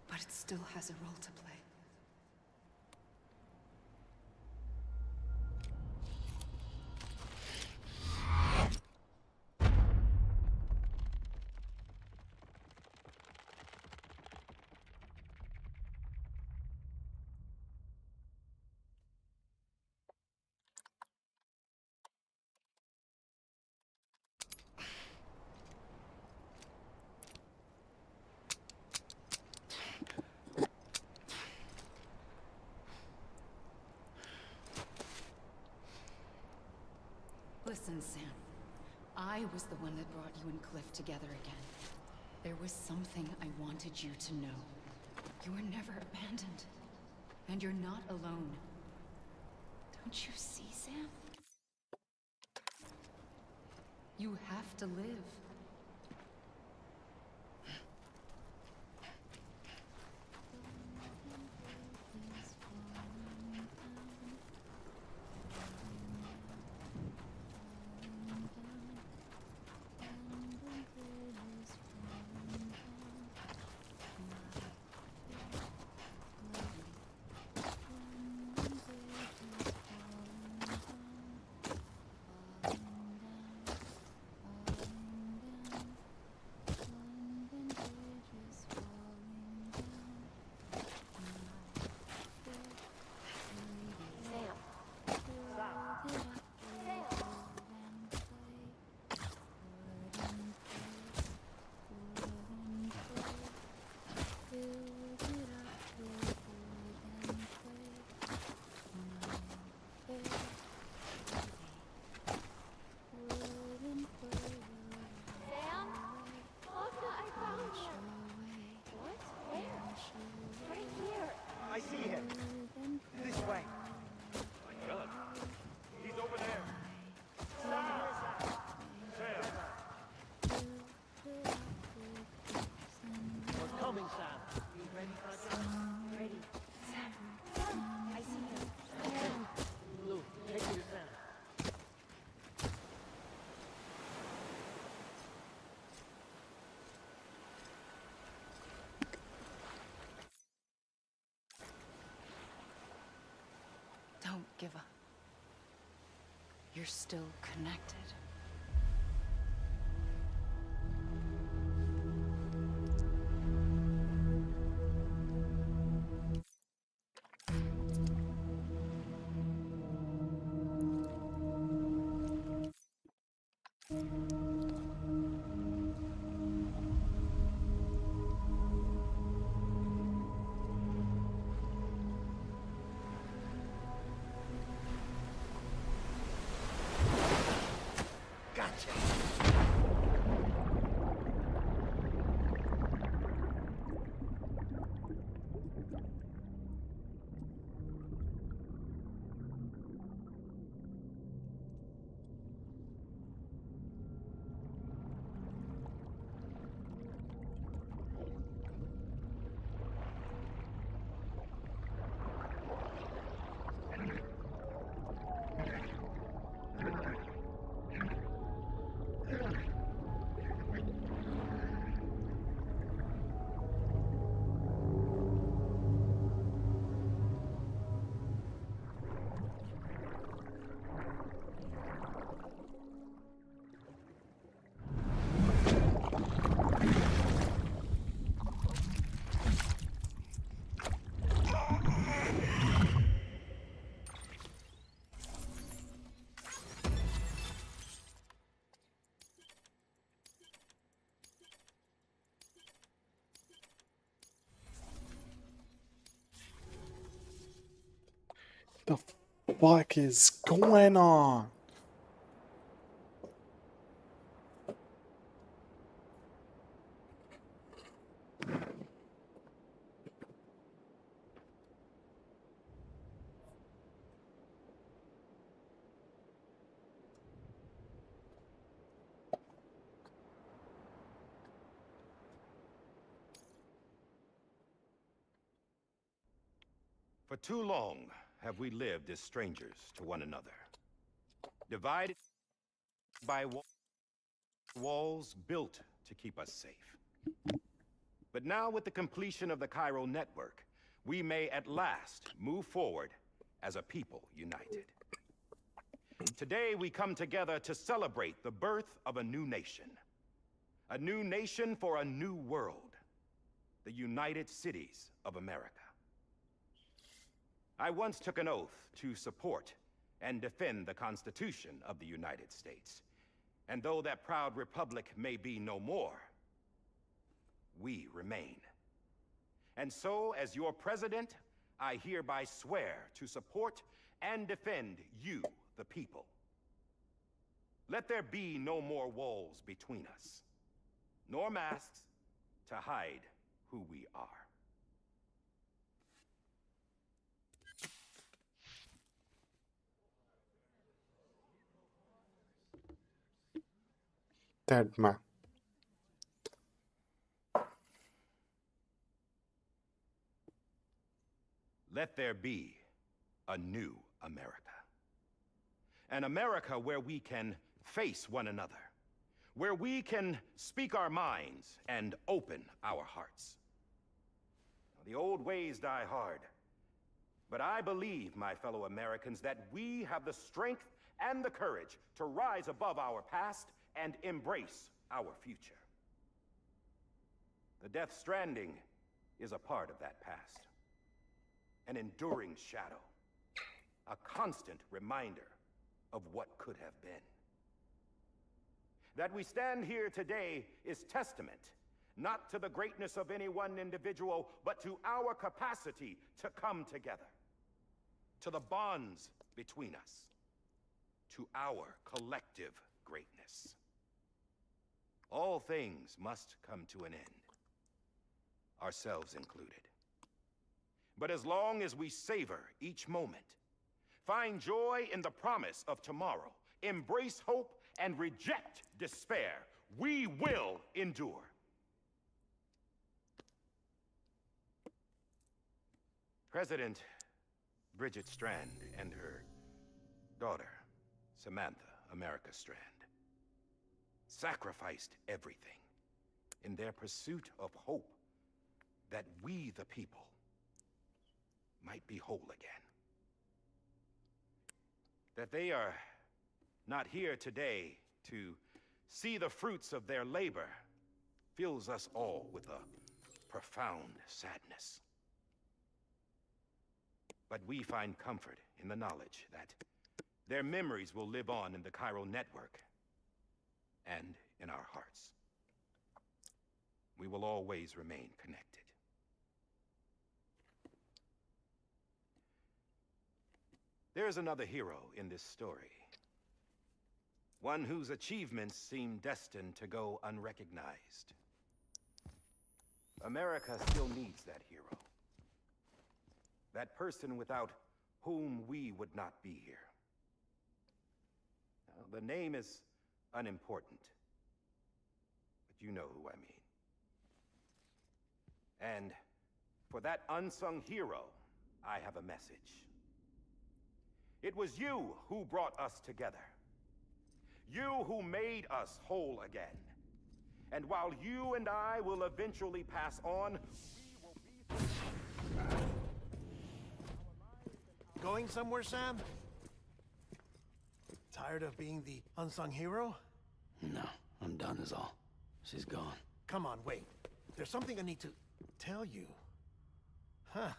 But it still has a role to play. Listen, Sam. I was the one that brought you and Cliff together again. There was something I wanted you to know. You were never abandoned. And you're not alone. Don't you see, Sam? You have to live. I see him. This way. My God. He's over there. Sam! We're coming, Sam. You ready for a jump? Ready. Sam. I see him. Blue, take me to Sam. Don't give up. You're still connected. Gotcha. The fuck is going on? For too long have we lived as strangers to one another, divided by walls built to keep us safe. But now, with the completion of the Cairo network, we may at last move forward as a people united. Today, we come together to celebrate the birth of a new nation. A new nation for a new world. The United Cities of America. I once took an oath to support and defend the Constitution of the United States. And though that proud republic may be no more, we remain. And so, as your president, I hereby swear to support and defend you, the people. Let there be no more walls between us, nor masks to hide who we are. Dead man. Let there be a new America. An America where we can face one another, where we can speak our minds and open our hearts. The old ways die hard, but I believe, my fellow Americans, that we have the strength and the courage to rise above our past and embrace our future. The Death Stranding is a part of that past. An enduring shadow. A constant reminder of what could have been. That we stand here today is testament, not to the greatness of any one individual, but to our capacity to come together. To the bonds between us. To our collective greatness. All things must come to an end, ourselves included. But as long as we savor each moment, find joy in the promise of tomorrow, embrace hope, and reject despair, we will endure. President Bridget Strand and her daughter, Samantha America Strand, sacrificed everything in their pursuit of hope that we, the people, might be whole again. That they are not here today to see the fruits of their labor fills us all with a profound sadness. But we find comfort in the knowledge that their memories will live on in the Cairo network and in our hearts. We will always remain connected. There's another hero in this story. One whose achievements seem destined to go unrecognized. America still needs that hero. That person without whom we would not be here. Now, the name is unimportant, but you know who I mean. And for that unsung hero, I have a message. It was you who brought us together. You who made us whole again. And while you and I will eventually pass on, we will be... Going somewhere, Sam? Tired of being the unsung hero? No, I'm done is all. She's gone. Come on, wait. There's something I need to tell you. Huh.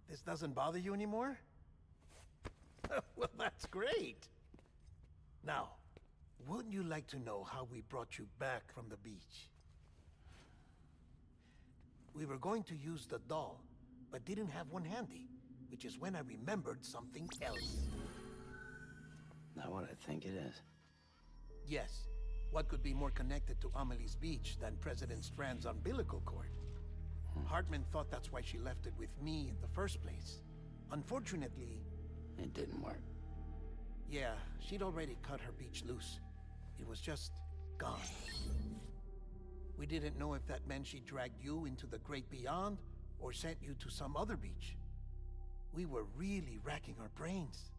This doesn't bother you anymore? Well, that's great. Now, wouldn't you like to know how we brought you back from the beach? We were going to use the doll, but didn't have one handy, which is when I remembered something else. Not what I think it is. Yes. What could be more connected to Amelie's beach than President Strand's umbilical cord? Hartman thought that's why she left it with me in the first place. Unfortunately... It didn't work. Yeah, she'd already cut her beach loose. It was just gone. We didn't know if that meant she dragged you into the great beyond, or sent you to some other beach. We were really racking our brains.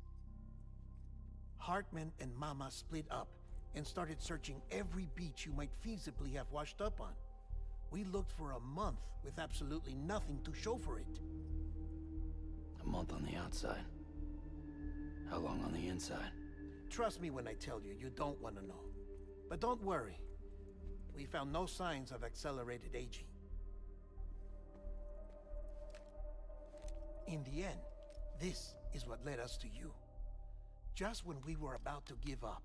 Hartman and Mama split up, and started searching every beach you might feasibly have washed up on. We looked for a month with absolutely nothing to show for it. A month on the outside. How long on the inside? Trust me when I tell you, you don't want to know. But don't worry. We found no signs of accelerated aging. In the end, this is what led us to you. Just when we were about to give up,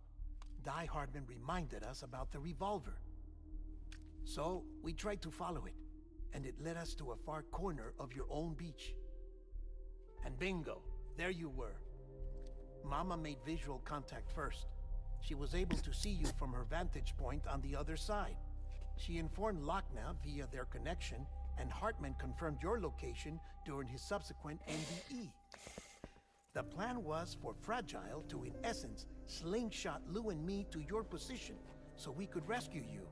Die Hardman reminded us about the revolver. So, we tried to follow it, and it led us to a far corner of your own beach. And bingo, there you were. Mama made visual contact first. She was able to see you from her vantage point on the other side. She informed Lockna via their connection, and Hartman confirmed your location during his subsequent NDE. The plan was for Fragile to, in essence, slingshot Lou and me to your position so we could rescue you.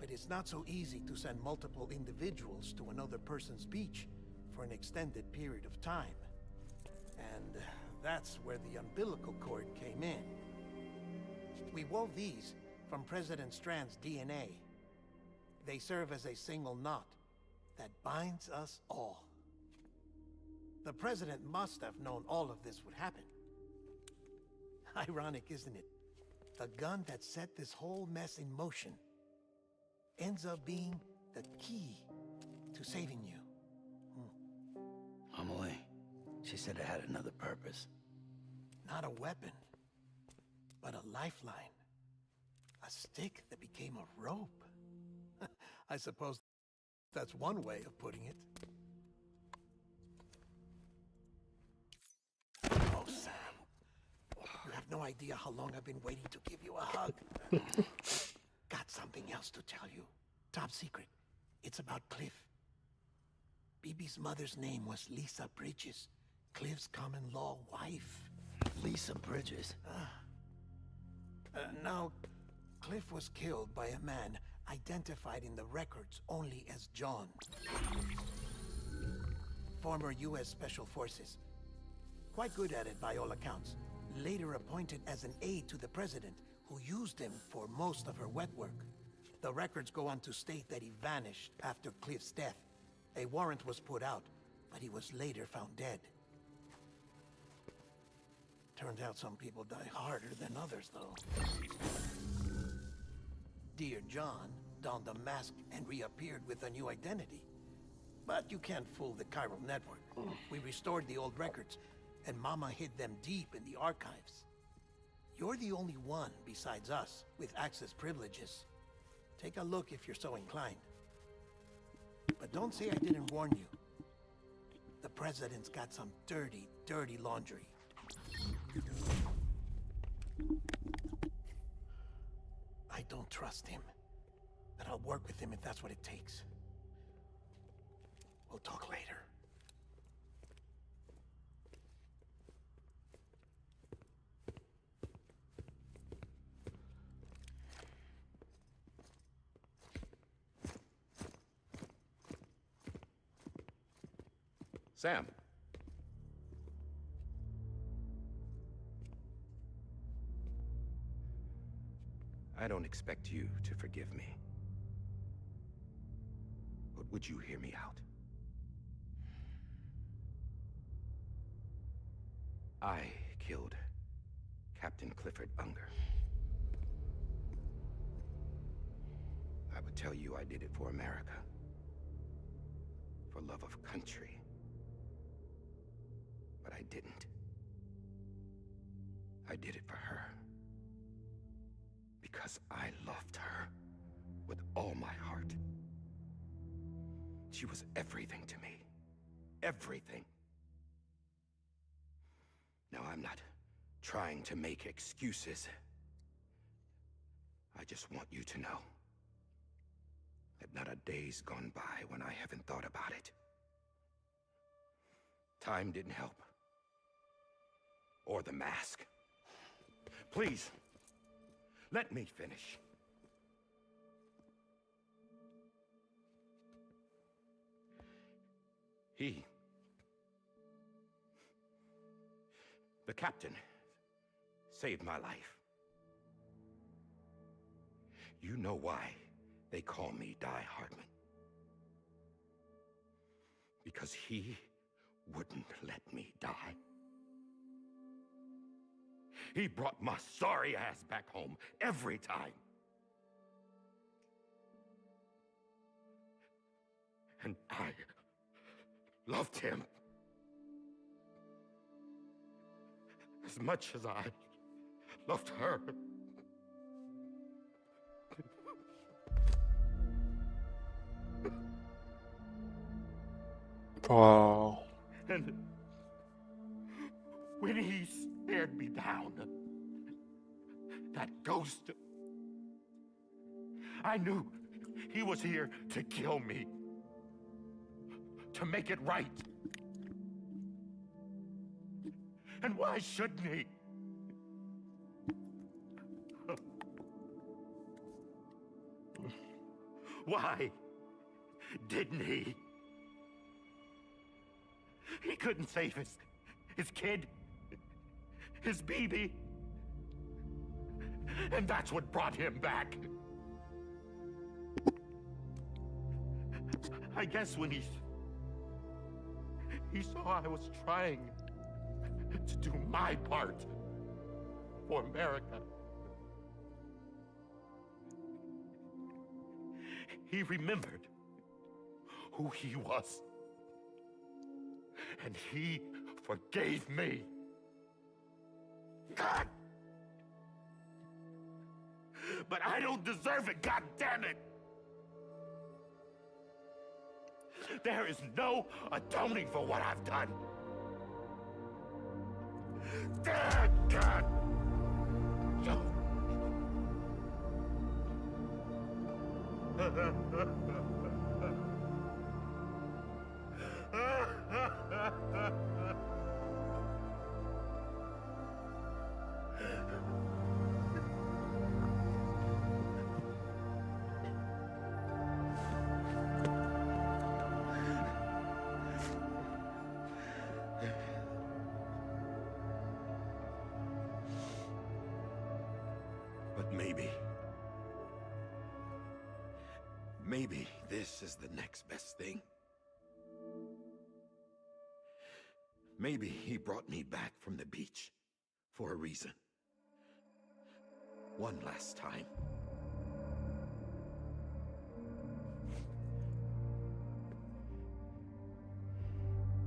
But it's not so easy to send multiple individuals to another person's beach for an extended period of time. And that's where the umbilical cord came in. We wove these from President Strand's DNA. They serve as a single knot that binds us all. The President must have known all of this would happen. Ironic, isn't it? The gun that set this whole mess in motion ends up being the key to saving you. Amelie, she said it had another purpose. Not a weapon, but a lifeline. A stick that became a rope. I suppose that's one way of putting it. Oh, Sam. You have no idea how long I've been waiting to give you a hug. Got something else to tell you. Top secret. It's about Cliff. BB's mother's name was Lisa Bridges, Cliff's common-law wife. Lisa Bridges? Now, Cliff was killed by a man identified in the records only as John. Former U.S. Special Forces. Quite good at it by all accounts. Later appointed as an aide to the president, who used him for most of her wet work. The records go on to state that he vanished after Cliff's death. A warrant was put out, but he was later found dead. Turns out some people die harder than others, though. Dear John donned a mask and reappeared with a new identity. But you can't fool the chiral network. We restored the old records, and Mama hid them deep in the archives. You're the only one, besides us, with access privileges. Take a look if you're so inclined. But don't say I didn't warn you. The President's got some dirty, dirty laundry. I don't trust him, but I'll work with him if that's what it takes. We'll talk later. Sam. I don't expect you to forgive me. But would you hear me out? I killed Captain Clifford Unger. I would tell you I did it for America. For love of country. But I didn't. I did it for her. Because I loved her with all my heart. She was everything to me. Everything. Now, I'm not trying to make excuses. I just want you to know that not a day's gone by when I haven't thought about it. Time didn't help. Or the mask. Please, let me finish. The captain, saved my life. You know why they call me Die Hardman? Because he wouldn't let me die. He brought my sorry ass back home every time. And I loved him as much as I loved her. Wow. And when he stared me down, that ghost, I knew he was here to kill me, to make it right. And why shouldn't he? Why didn't he? He couldn't save his kid, his baby. And that's what brought him back. I guess when he saw I was trying to do my part for America, he remembered who he was. And he forgave me. God! But I don't deserve it, God damn it! There is no atoning for what I've done. God! No. But maybe this is the next best thing. Maybe he brought me back from the beach for a reason. One last time.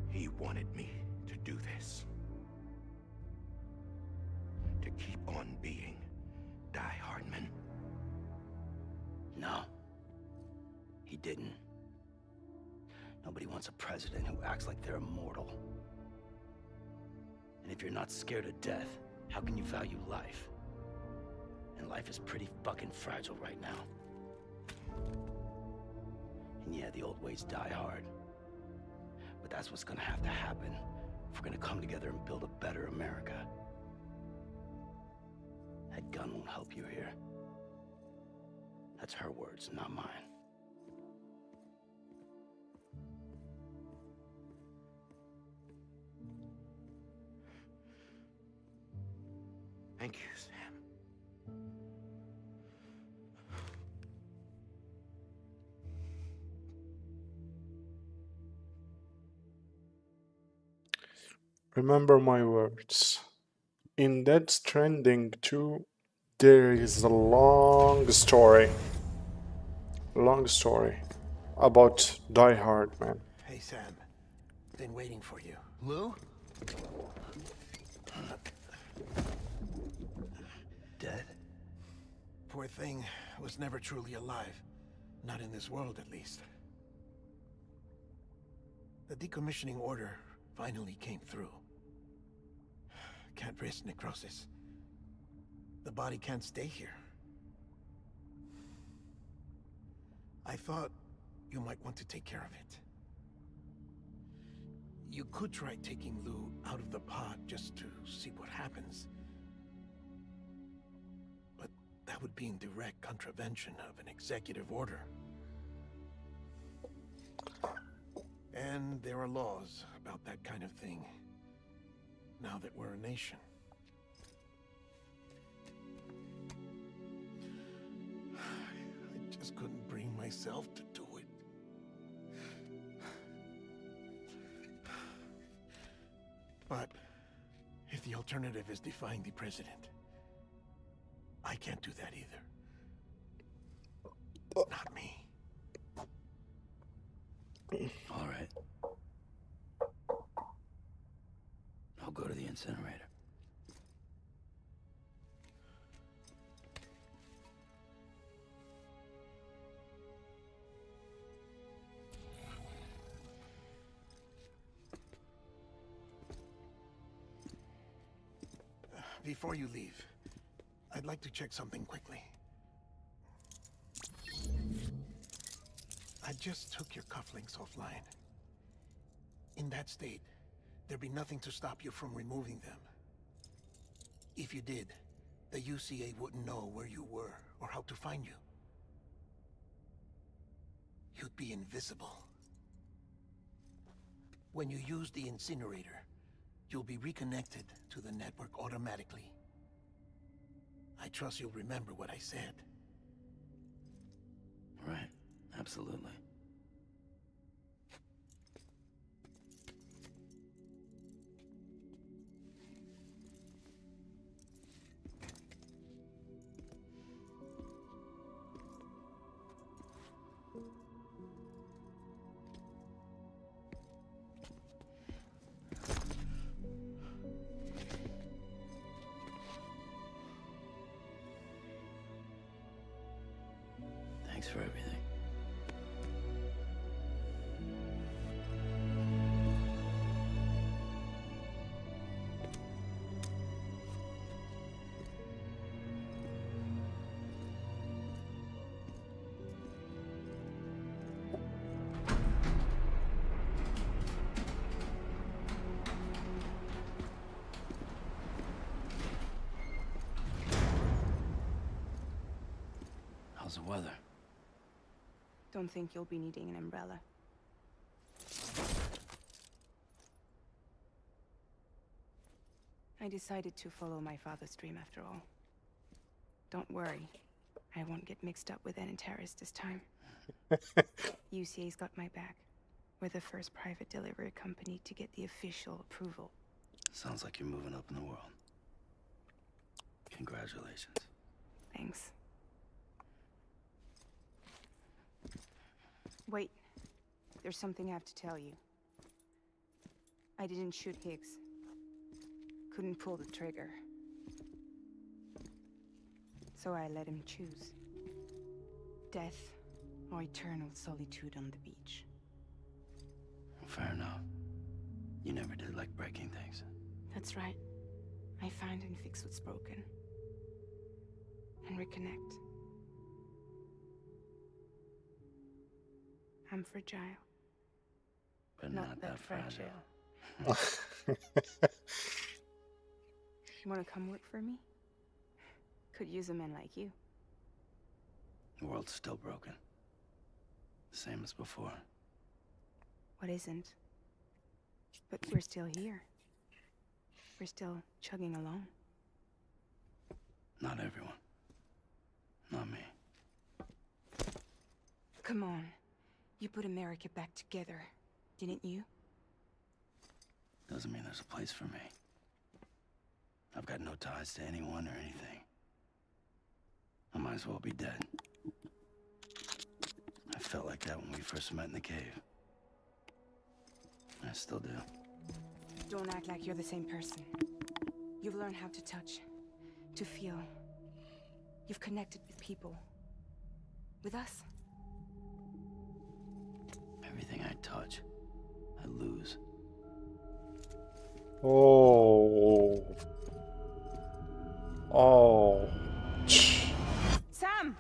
He wanted me to do this. To keep on being Die Hardman. No. He didn't. Nobody wants a president who acts like they're immortal. And if you're not scared of death, how can you value life? And life is pretty fucking fragile right now. And yeah, the old ways die hard. But that's what's gonna have to happen if we're gonna come together and build a better America. That gun won't help you here. That's her words, not mine. Thank you, Sam. Remember my words. In Dead Stranding 2, there is a long story about Die Hard, man. Hey, Sam. Been waiting for you. Lou? Dead? Poor thing was never truly alive. Not in this world, at least. The decommissioning order finally came through. Can't risk necrosis. The body can't stay here. I thought you might want to take care of it. You could try taking Lou out of the pod just to see what happens. But that would be in direct contravention of an executive order. And there are laws about that kind of thing, now that we're a nation. just couldn't bring myself to do it. But if the alternative is defying the president, I can't do that either. Not me. All right. I'll go to the incinerator. Before you leave, I'd like to check something quickly. I just took your cufflinks offline. In that state, there'd be nothing to stop you from removing them. If you did, the UCA wouldn't know where you were or how to find you. You'd be invisible. When you use the incinerator, you'll be reconnected to the network automatically. I trust you'll remember what I said. Right. Absolutely. Thanks for everything. How's the weather? Don't think you'll be needing an umbrella. I decided to follow my father's dream after all. Don't worry. I won't get mixed up with any terrorists this time. UCA's got my back. We're the first private delivery company to get the official approval. Sounds like you're moving up in the world. Congratulations. Thanks. Wait. There's something I have to tell you. I didn't shoot Higgs. Couldn't pull the trigger. So I let him choose. Death or eternal solitude on the beach. Fair enough. You never did like breaking things. That's right. I find and fix what's broken. And reconnect. I'm fragile. But not that fragile. You wanna come work for me? Could use a man like you. The world's still broken. Same as before. What isn't? But we're still here. We're still chugging along. Not everyone. Not me. Come on. You put America back together, didn't you? Doesn't mean there's a place for me. I've got no ties to anyone or anything. I might as well be dead. I felt like that when we first met in the cave. I still do. Don't act like you're the same person. You've learned how to touch, to feel. You've connected with people. With us. Everything I touch, I lose. Oh. Oh. Sam!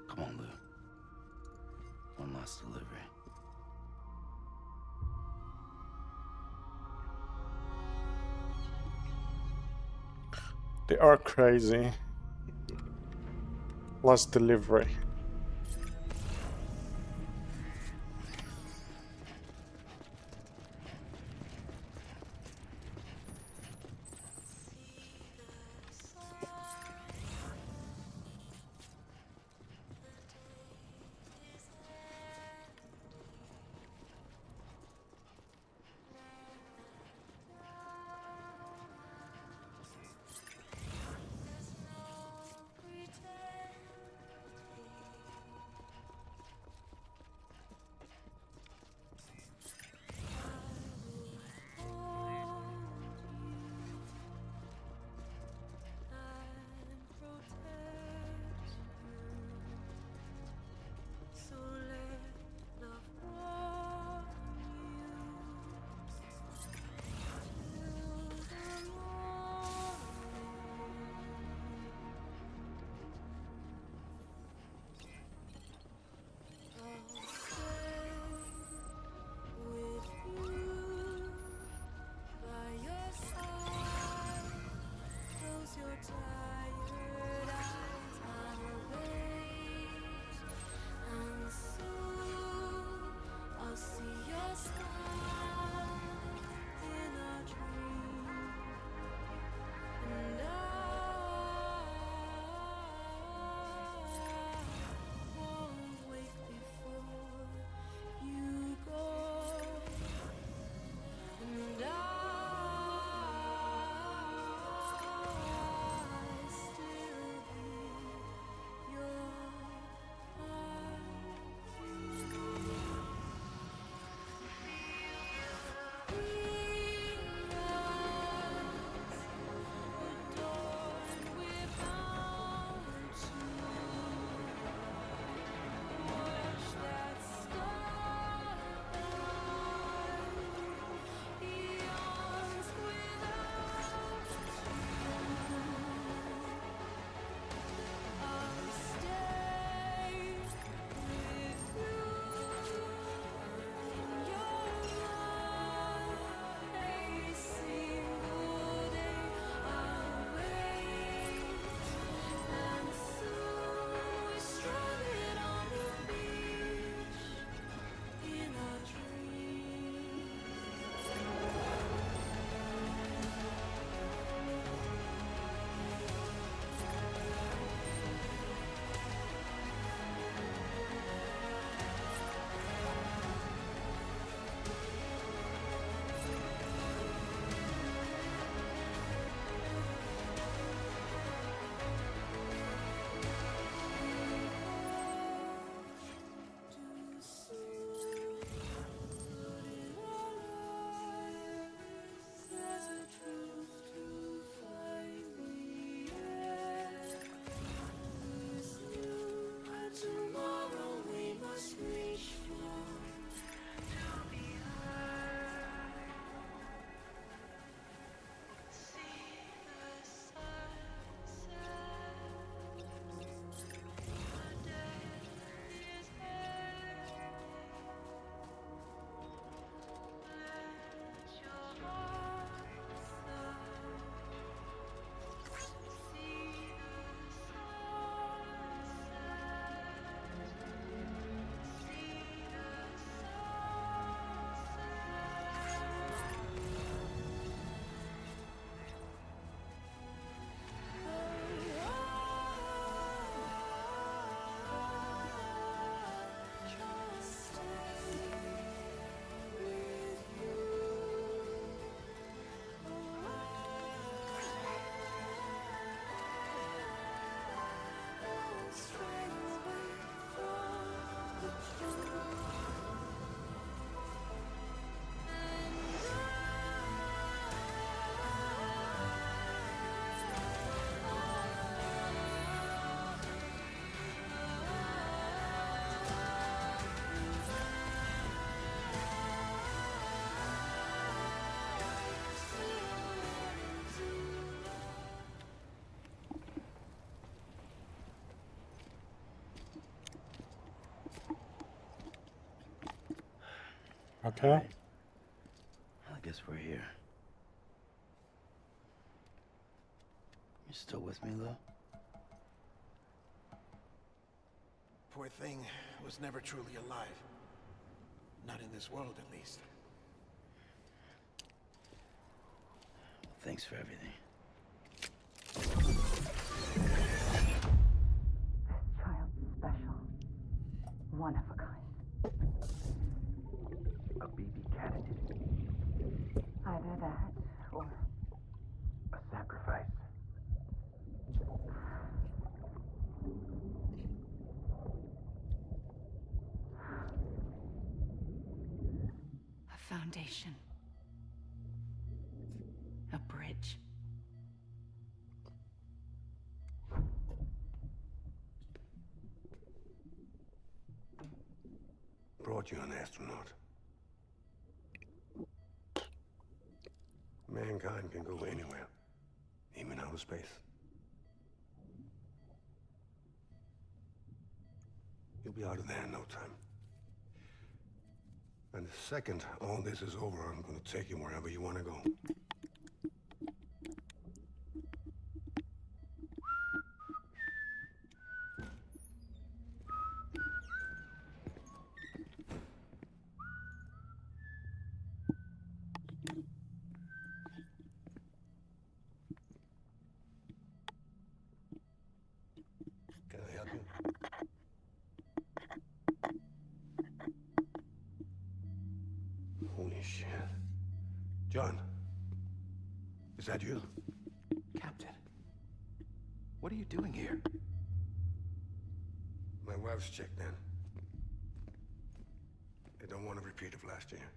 Come on, Lou. One last delivery. They are crazy. Last delivery. Okay. Right. I guess we're here. You still with me, Lou? poor thing was never truly alive. Not in this world, at least. Thanks for everything. This child's special. One of a kind. A BB candidate. Either that, or A sacrifice. A foundation. A bridge. Brought you an astronaut. Mankind can go anywhere, even outer space. You'll be out of there in no time. And the second all this is over, I'm gonna take you wherever you wanna go. Can I help you? Holy shit. John, is that you? Captain, what are you doing here? My wife's checked in. They don't want a repeat of last year.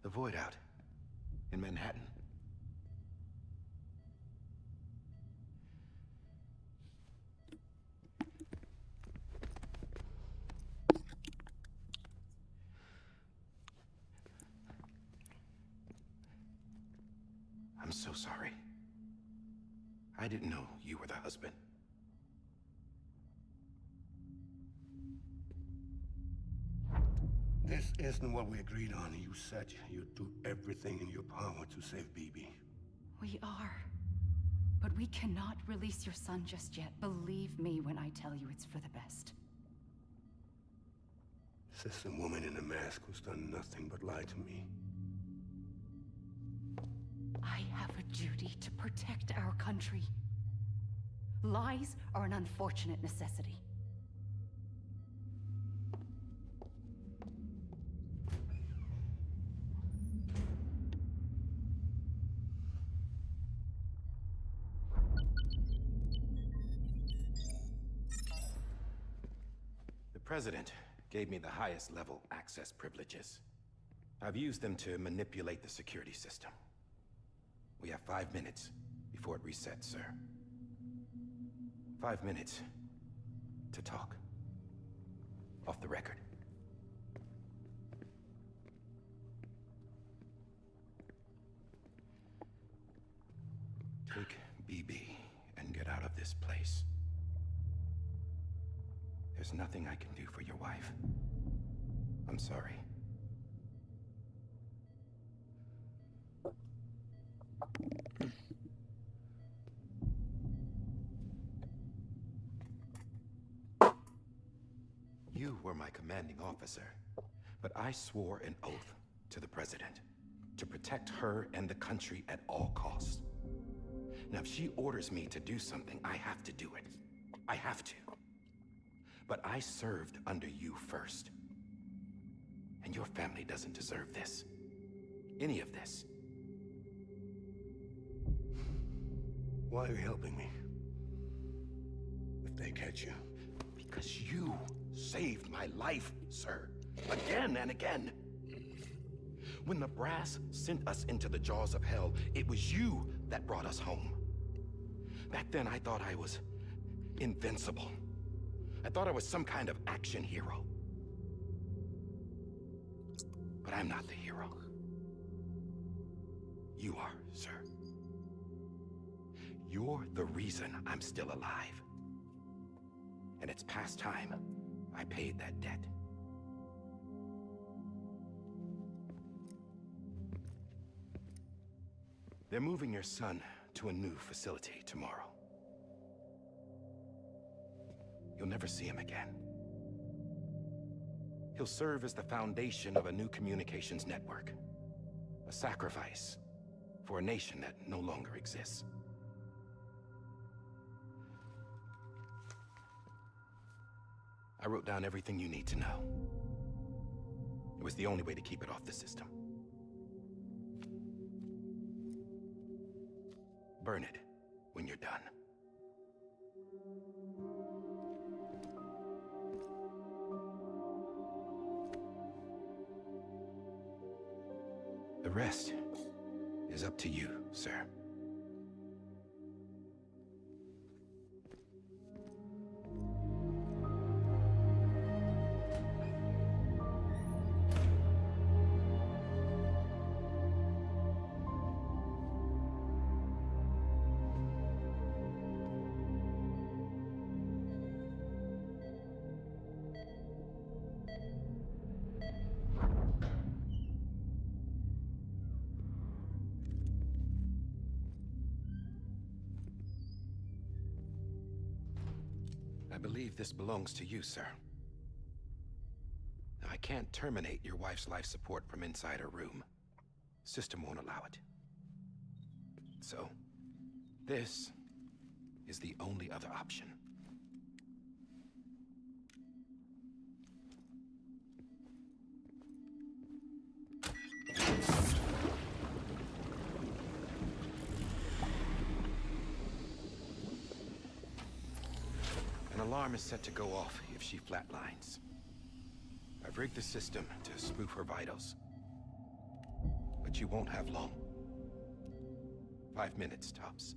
The Void Out. In Manhattan. I'm so sorry. I didn't know you were the husband. This isn't what we agreed on. You said you'd do everything in your power to save BB. We are. But we cannot release your son just yet. Believe me when I tell you it's for the best. This is a woman in a mask who's done nothing but lie to me. I have a duty to protect our country. Lies are an unfortunate necessity. The President gave me the highest level access privileges. I've used them to manipulate the security system. We have 5 minutes before it resets, sir. 5 minutes to talk. Off the record. Take BB and get out of this place. There's nothing I can do for your wife. I'm sorry. You were my commanding officer, but I swore an oath to the President to protect her and the country at all costs. Now, if she orders me to do something, I have to do it. I have to. But I served under you first. And your family doesn't deserve this. Any of this. Why are you helping me? If they catch you. Because you saved my life, sir. Again and again. When the brass sent us into the jaws of hell, it was you that brought us home. Back then, I thought I was invincible. I thought I was some kind of action hero. But I'm not the hero. You are, sir. You're the reason I'm still alive. And it's past time I paid that debt. They're moving your son to a new facility tomorrow. you'll never see him again. He'll serve as the foundation of a new communications network. A sacrifice for a nation that no longer exists. I wrote down everything you need to know. It was the only way to keep it off the system. Burn it when you're done. The rest is up to you, sir. I believe this belongs to you, sir. Now, I can't terminate your wife's life support from inside her room. System won't allow it. So, this is the only other option. An alarm is set to go off if she flatlines. I've rigged the system to spoof her vitals. But you won't have long. 5 minutes, tops.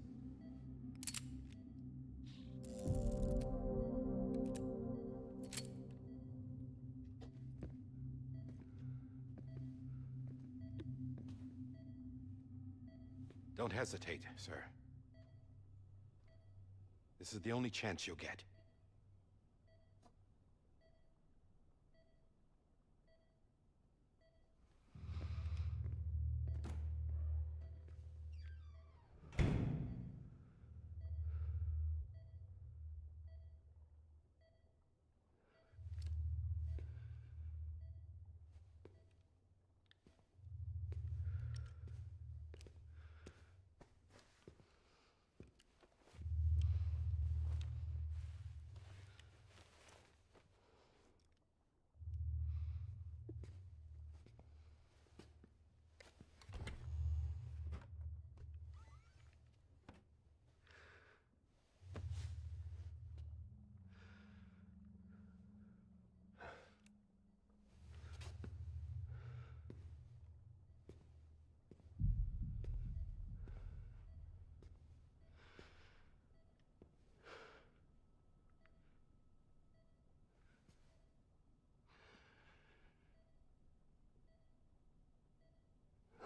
Don't hesitate, sir. This is the only chance you'll get.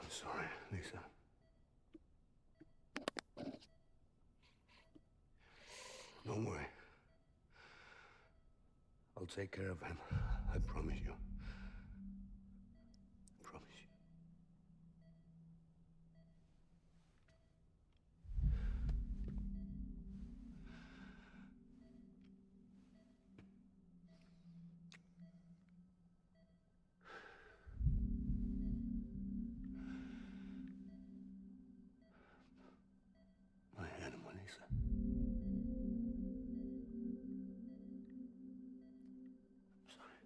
I'm sorry, Lisa. Don't worry. I'll take care of him. I promise you. I promise you. My animal, Lisa. I'm sorry.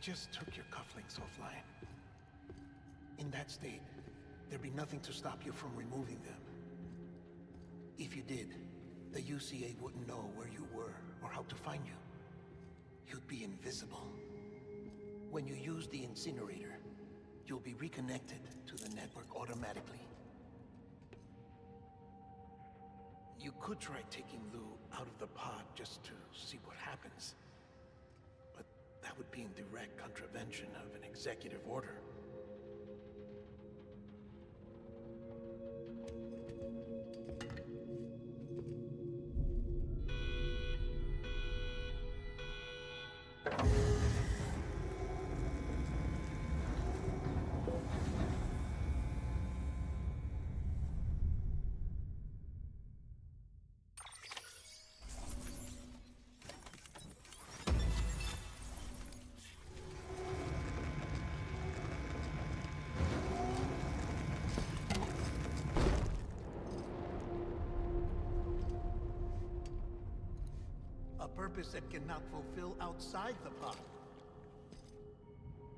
just took your cufflinks offline. In that state, there'd be nothing to stop you from removing them. If you did, the UCA wouldn't know where you were or how to find you. You'd be invisible. When you use the incinerator, you'll be reconnected to the network automatically. You could try taking Lou out of the pod just to see what happens. But that would be in direct contravention of an executive order. A purpose that cannot fulfill outside the pod.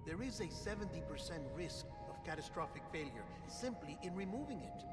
There is a 70% risk of catastrophic failure simply in removing it.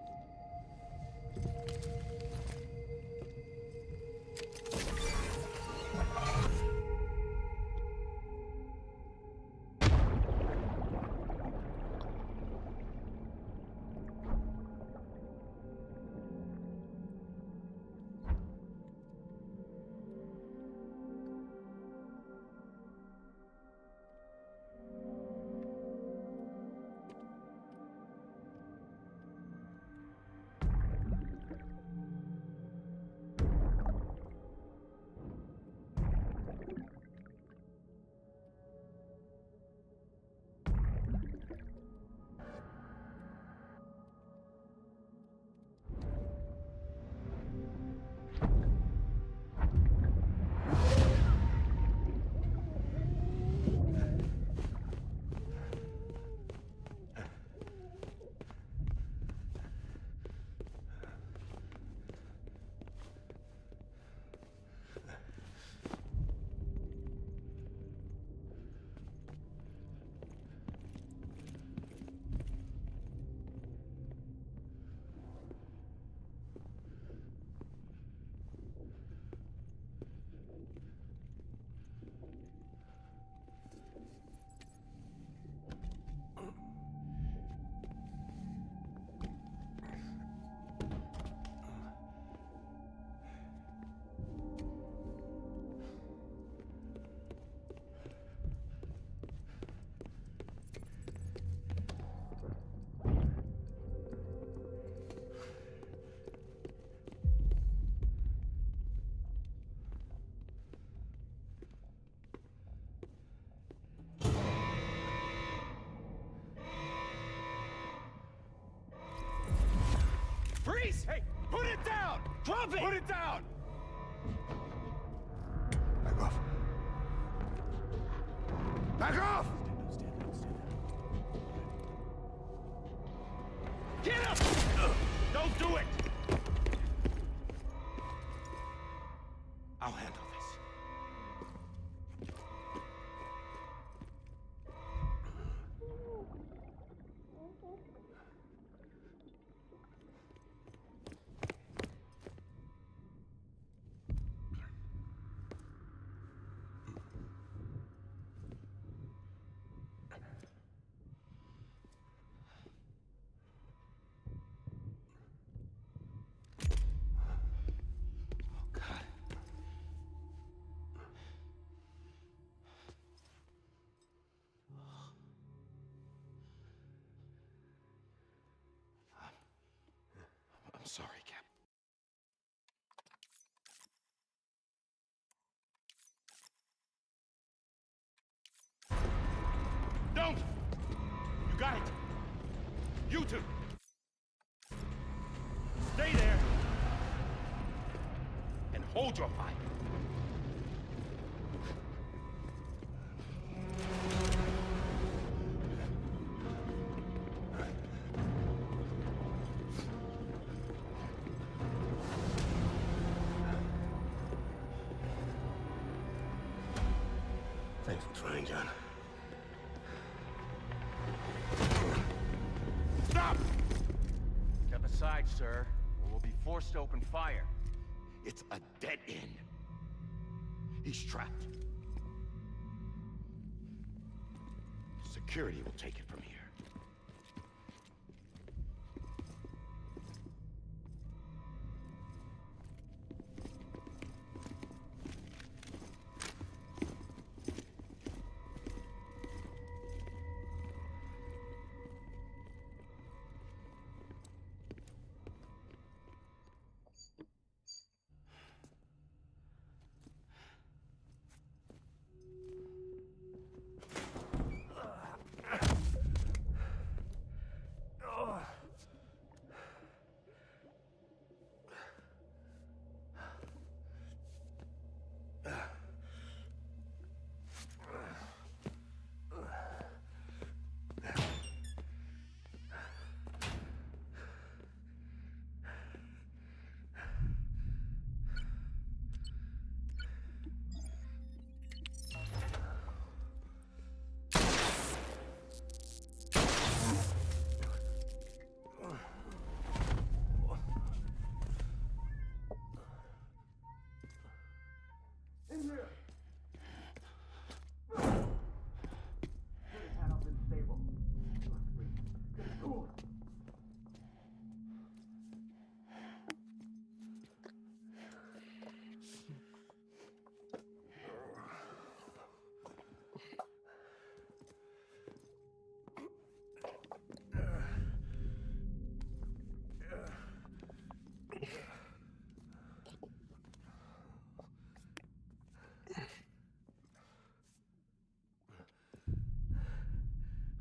Freeze! Hey, put it down! Drop it! Put it down! Back off. Back off! Get up! Don't do it! I'll handle this. I'm sorry, Cap. Don't! You got it! You two! Stay there! And hold your fire! Thanks for trying, John. sir, or we'll be forced to open fire. It's a dead end. He's trapped. Security will take it from here.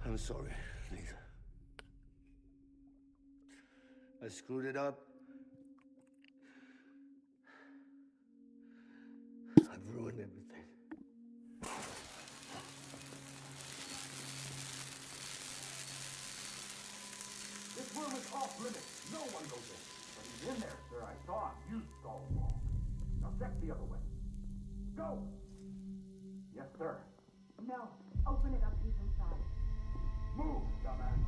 I'm sorry, Lisa. I screwed it up. I've ruined everything. This room is off limits. No one goes in. But he's in there, sir. I saw him. You saw him wrong. Now check the other way. Go! Yes, sir. No. Open it up. He's inside. Move, dumbass.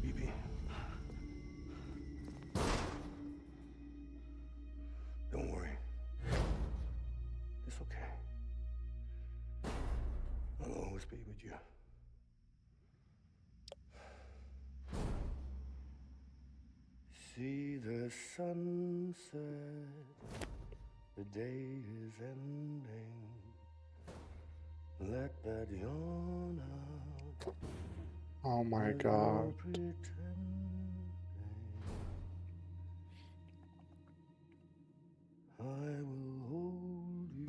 BB. Don't worry. It's okay. I'll always be with you. See the sunset. The day is ending. Let that yawn out. Oh my God. I will hold you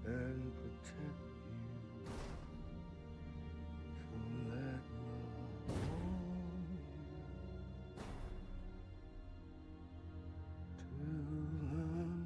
and protect you. So let love warm you till I'm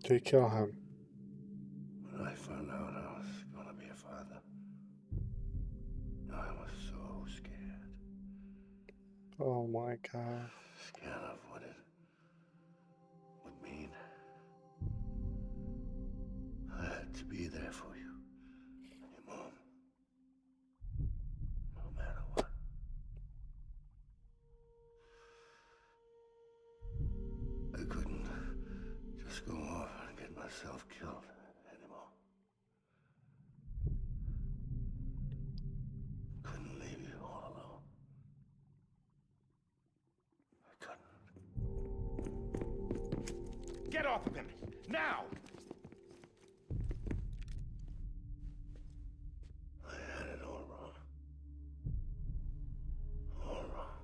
They kill him. When I found out I was gonna be a father, I was so scared. Oh my God. Scared of what it would mean. I had to be there for you, your mom, no matter what. I couldn't just go off and get myself killed anymore. Couldn't leave you all alone. I couldn't. Get off of him! Now! I had it all wrong. All wrong.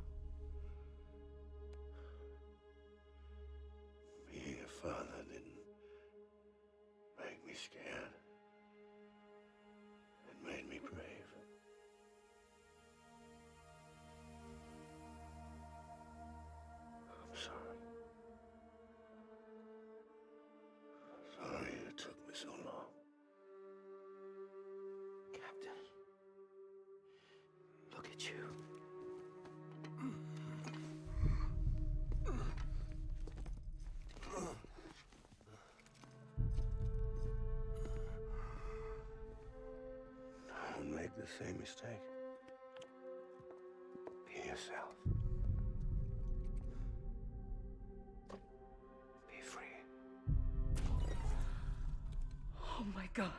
Being a father didn't make me scared. at you. Don't make the same mistake. Be yourself. Be free. Oh my God.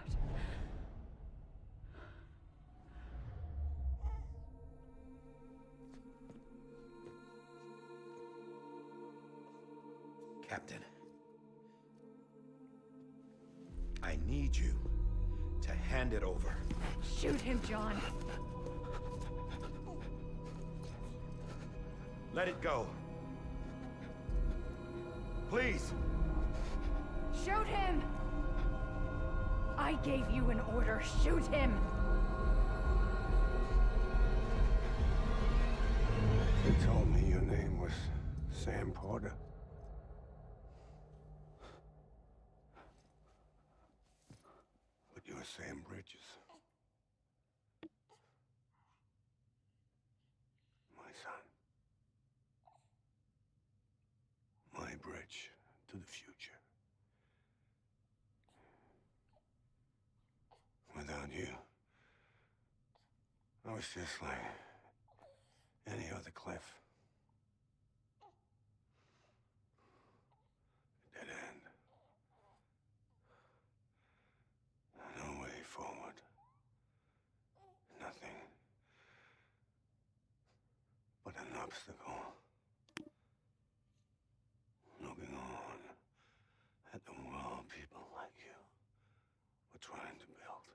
Captain, I need you to hand it over. Shoot him, John. Let it go. Please. Shoot him! I gave you an order. Shoot him! You told me your name was Sam Porter. But you're Sam Bridges. My son. My bridge to the future. Without you, I was just like any other Cliff. A dead end. No way forward. Nothing but an obstacle. Looking on at the world people like you were trying to build.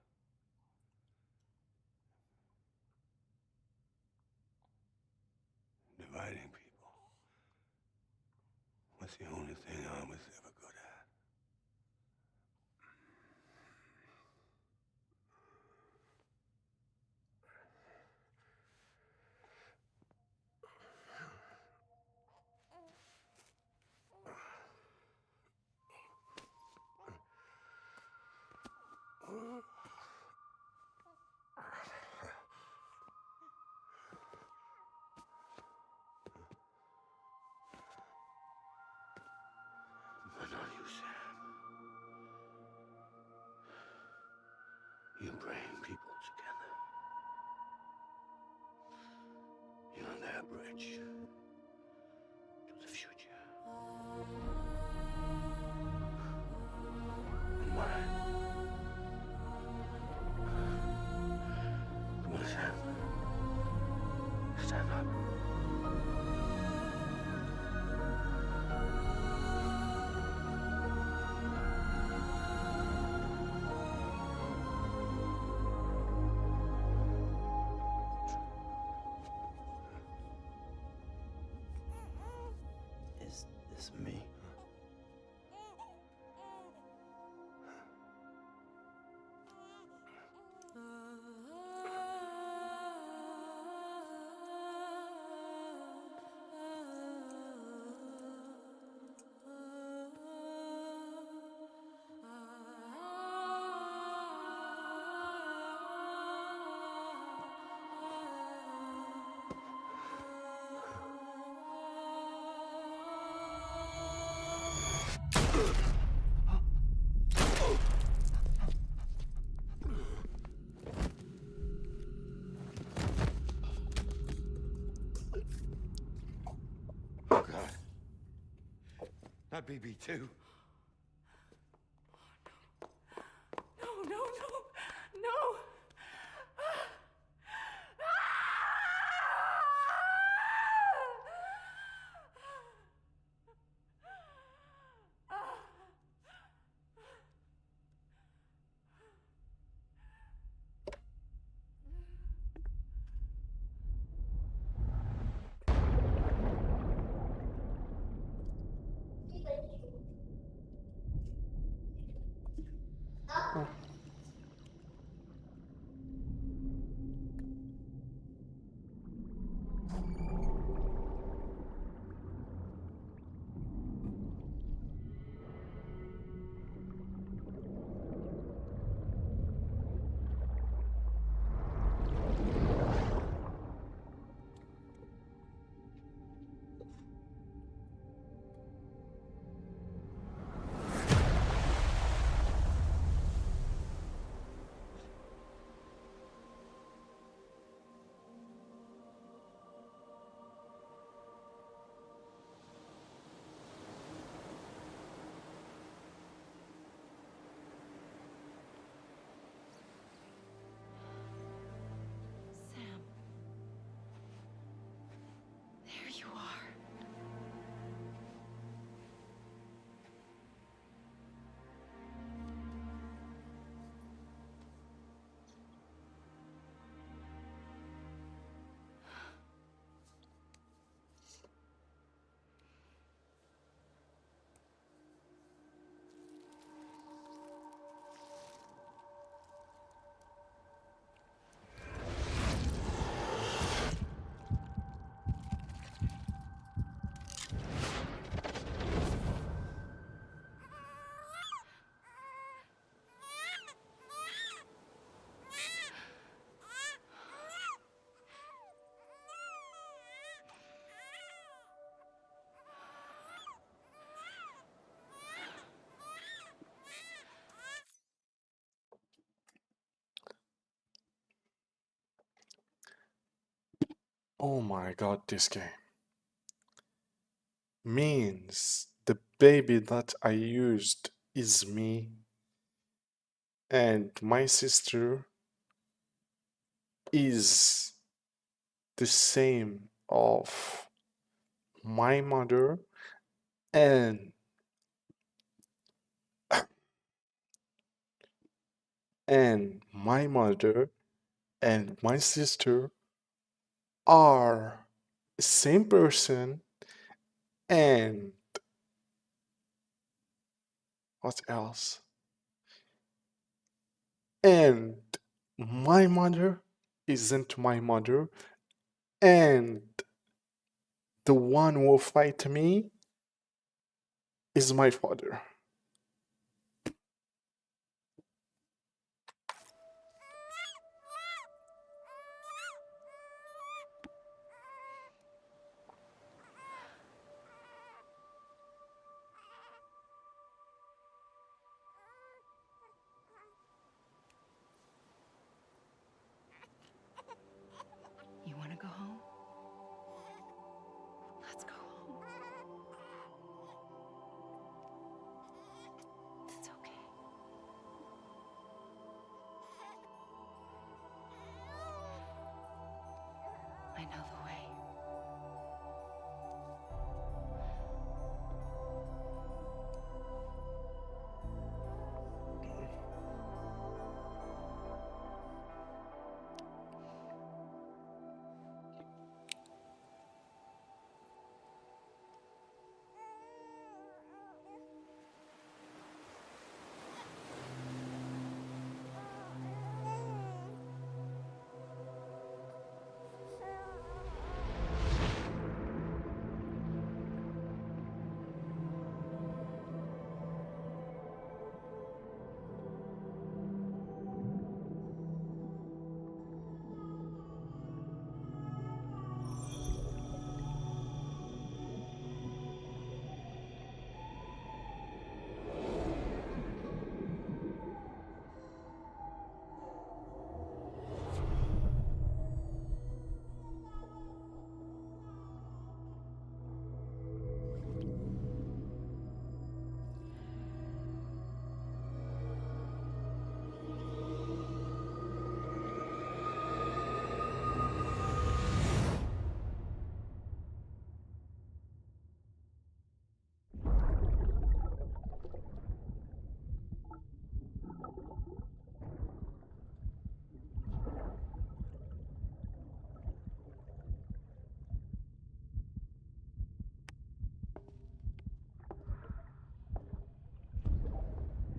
Dividing people was the only thing I was ever good at. But not you, Sam. You bring people together. You're their bridge to the future. And mine. Come on, Sam. Stand up. Is this me? Oh, God. Not BB2. No, no, no, no! Oh my god, this game means the baby that I used is me, and my sister is the same of my mother, and my mother and my sister are the same person. And what else? And my mother isn't my mother, and the one who fight me is my father. You want to go home? Let's go home. It's okay. I know the way.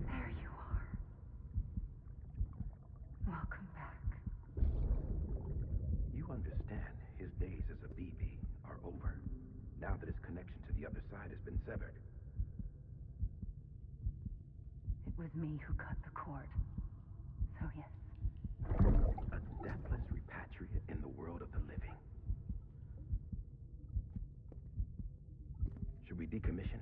There you are. Welcome back. You understand his days as a BB are over, now that his connection to the other side has been severed. It was me who cut the cord. So yes. A deathless repatriate in the world of the living. Should we decommission?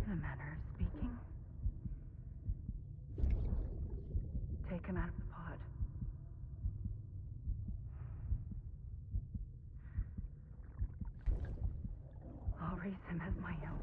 In a manner of speaking. Take him out of the pod. I'll raise him as my own.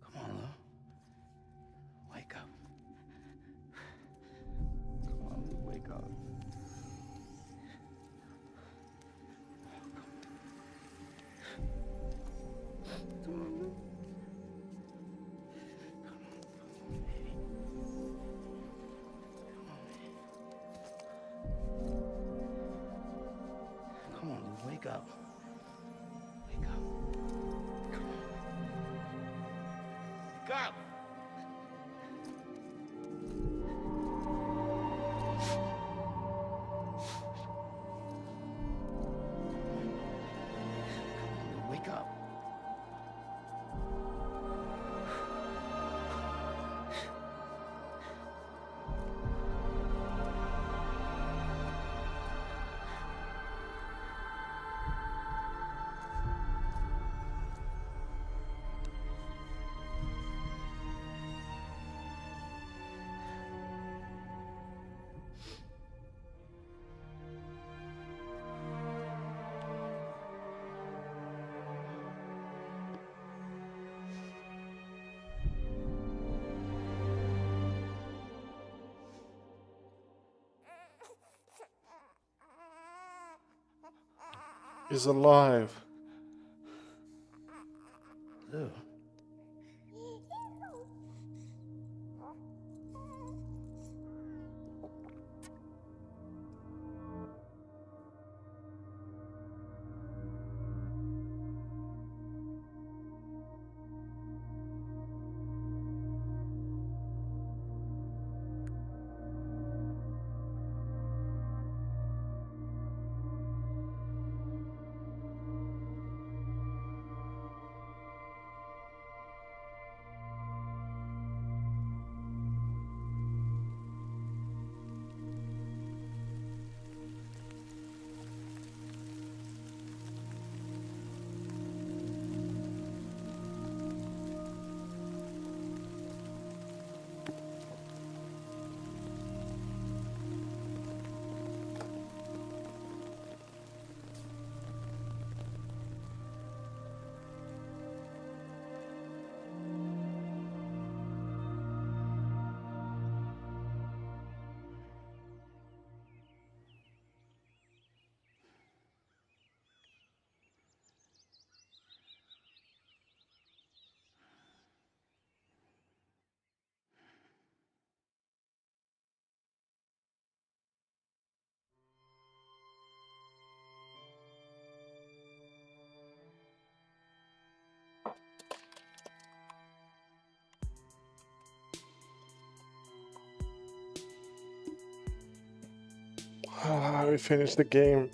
Come on, Lou. Wake up. Come on, Lou, wake up. Come on, Lou. Come on, Lou, wake up. Wake up. Come on. Wake up! He's alive. Ew. We finished the game.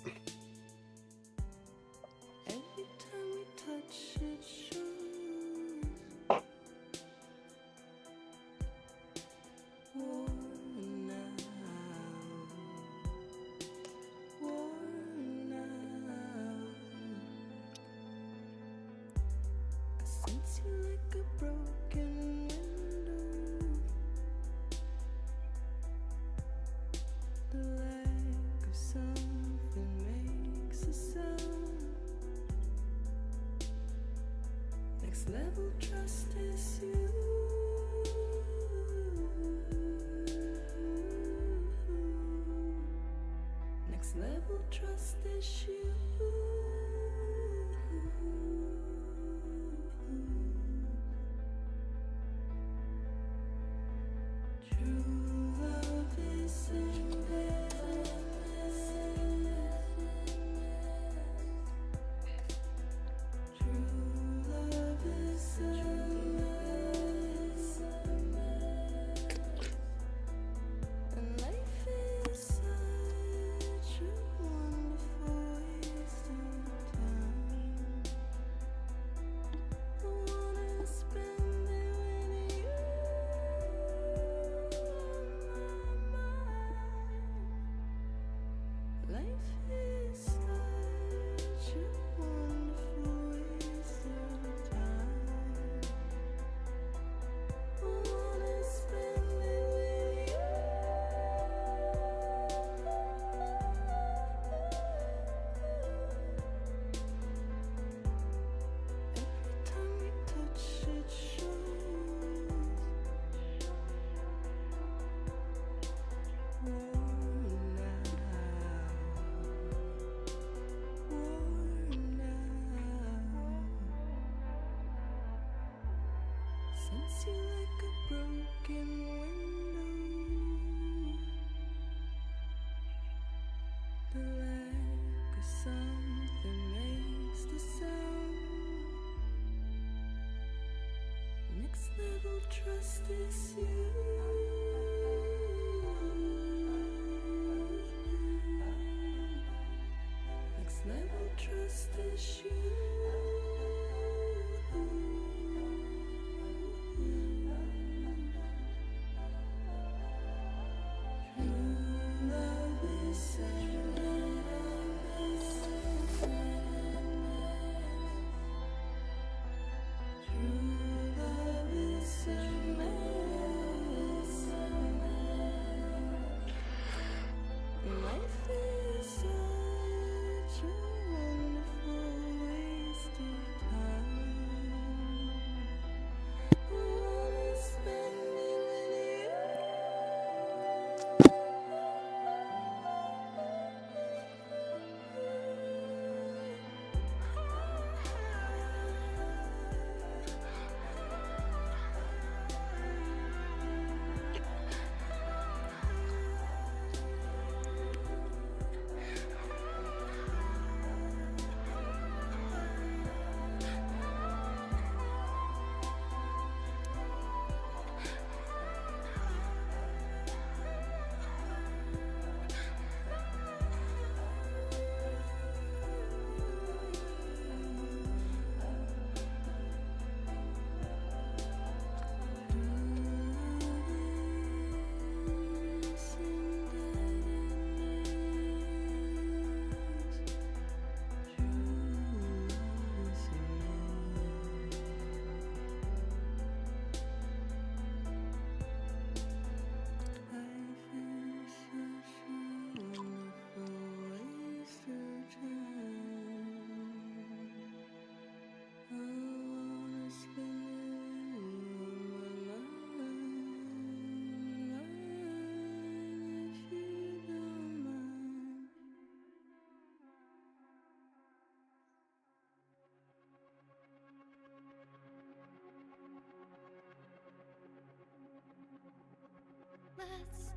Let's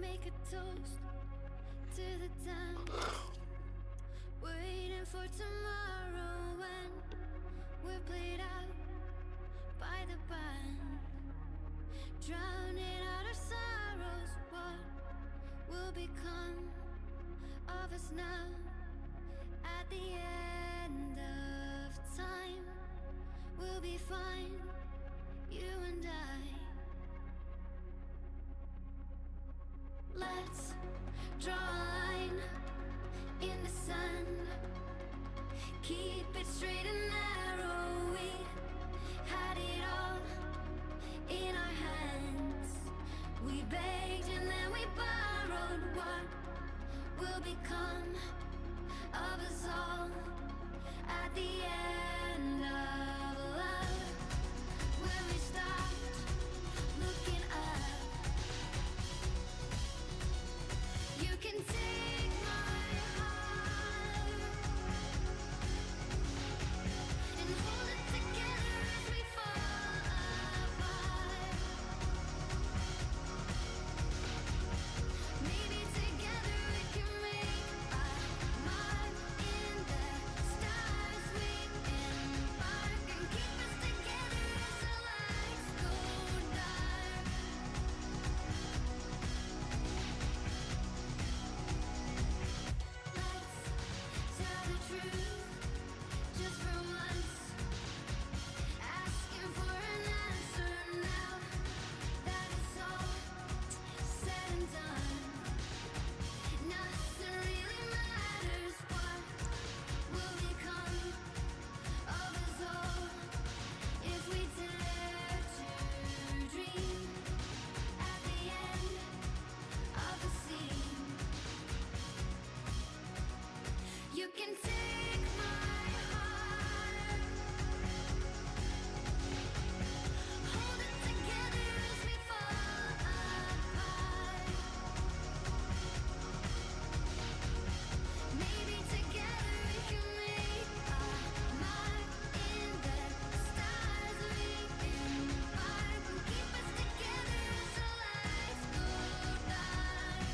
make a toast to the time, waiting for tomorrow when we're played out by the band, drowning out our sorrows. What will become of us now at the end of time? We'll be fine, you and I. Let's draw a line in the sand, keep it straight and narrow. We had it all in our hands. We begged and then we borrowed. What will become of us all at the end of love? When we stopped looking up, you can take my heart and hold it together as we fall apart. Maybe together we can make a mark in the stars. We embark and keep us together as the lights go dark. Let's tell the truth just for once, asking for an answer now that it's all said and done. Nothing really matters. What will become of us all if we dare to dream at the end of the scene? You can take my heart, hold it together as we fall apart. Maybe together we can make a mark in the stars. We embark and keep us together as the lights go dark.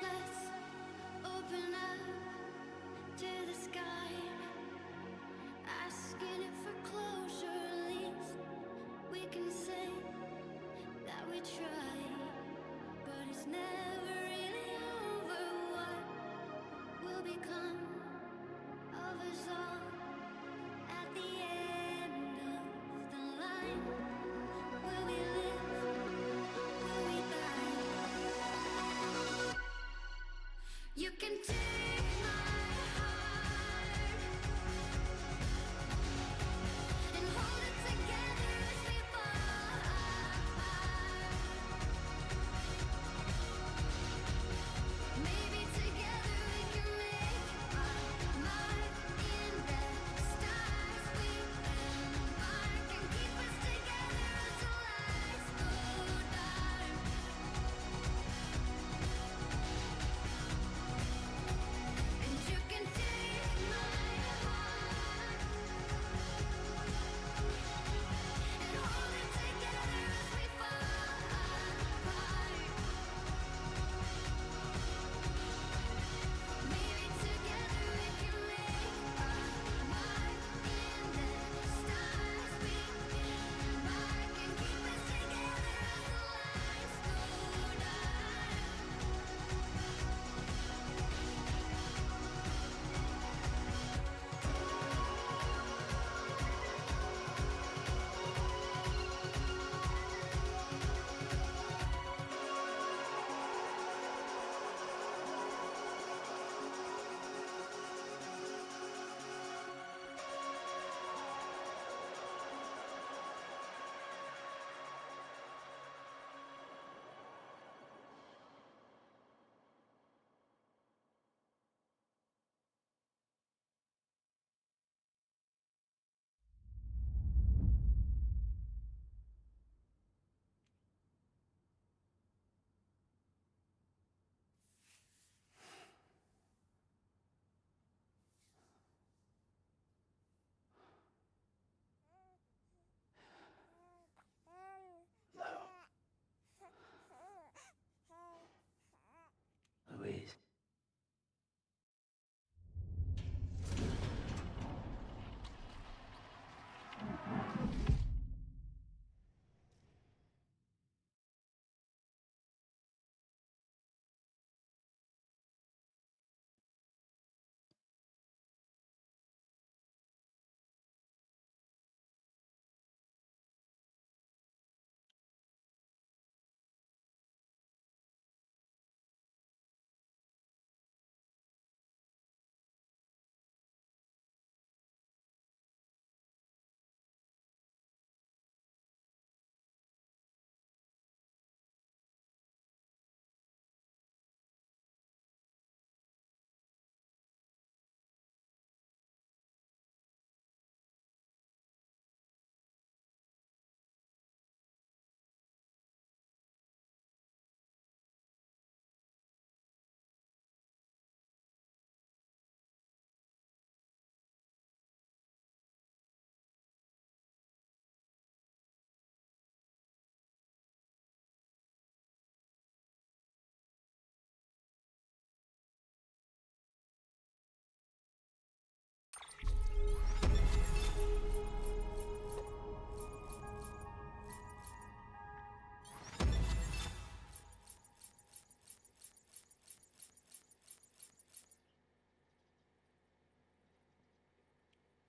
Let's open up to the sky, asking it for closure. At least we can say that we tried, but it's never really over. What will become of us all at the end of the line? Will we live? Will we die? You can take my heart and hold it together as we fall apart. Maybe together we can make a mark in the stars. We embark and keep us together as the lights go dark.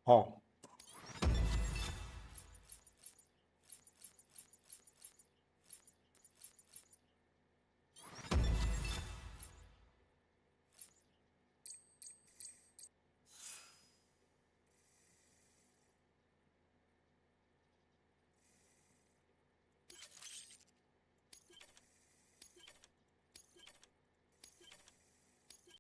Oh,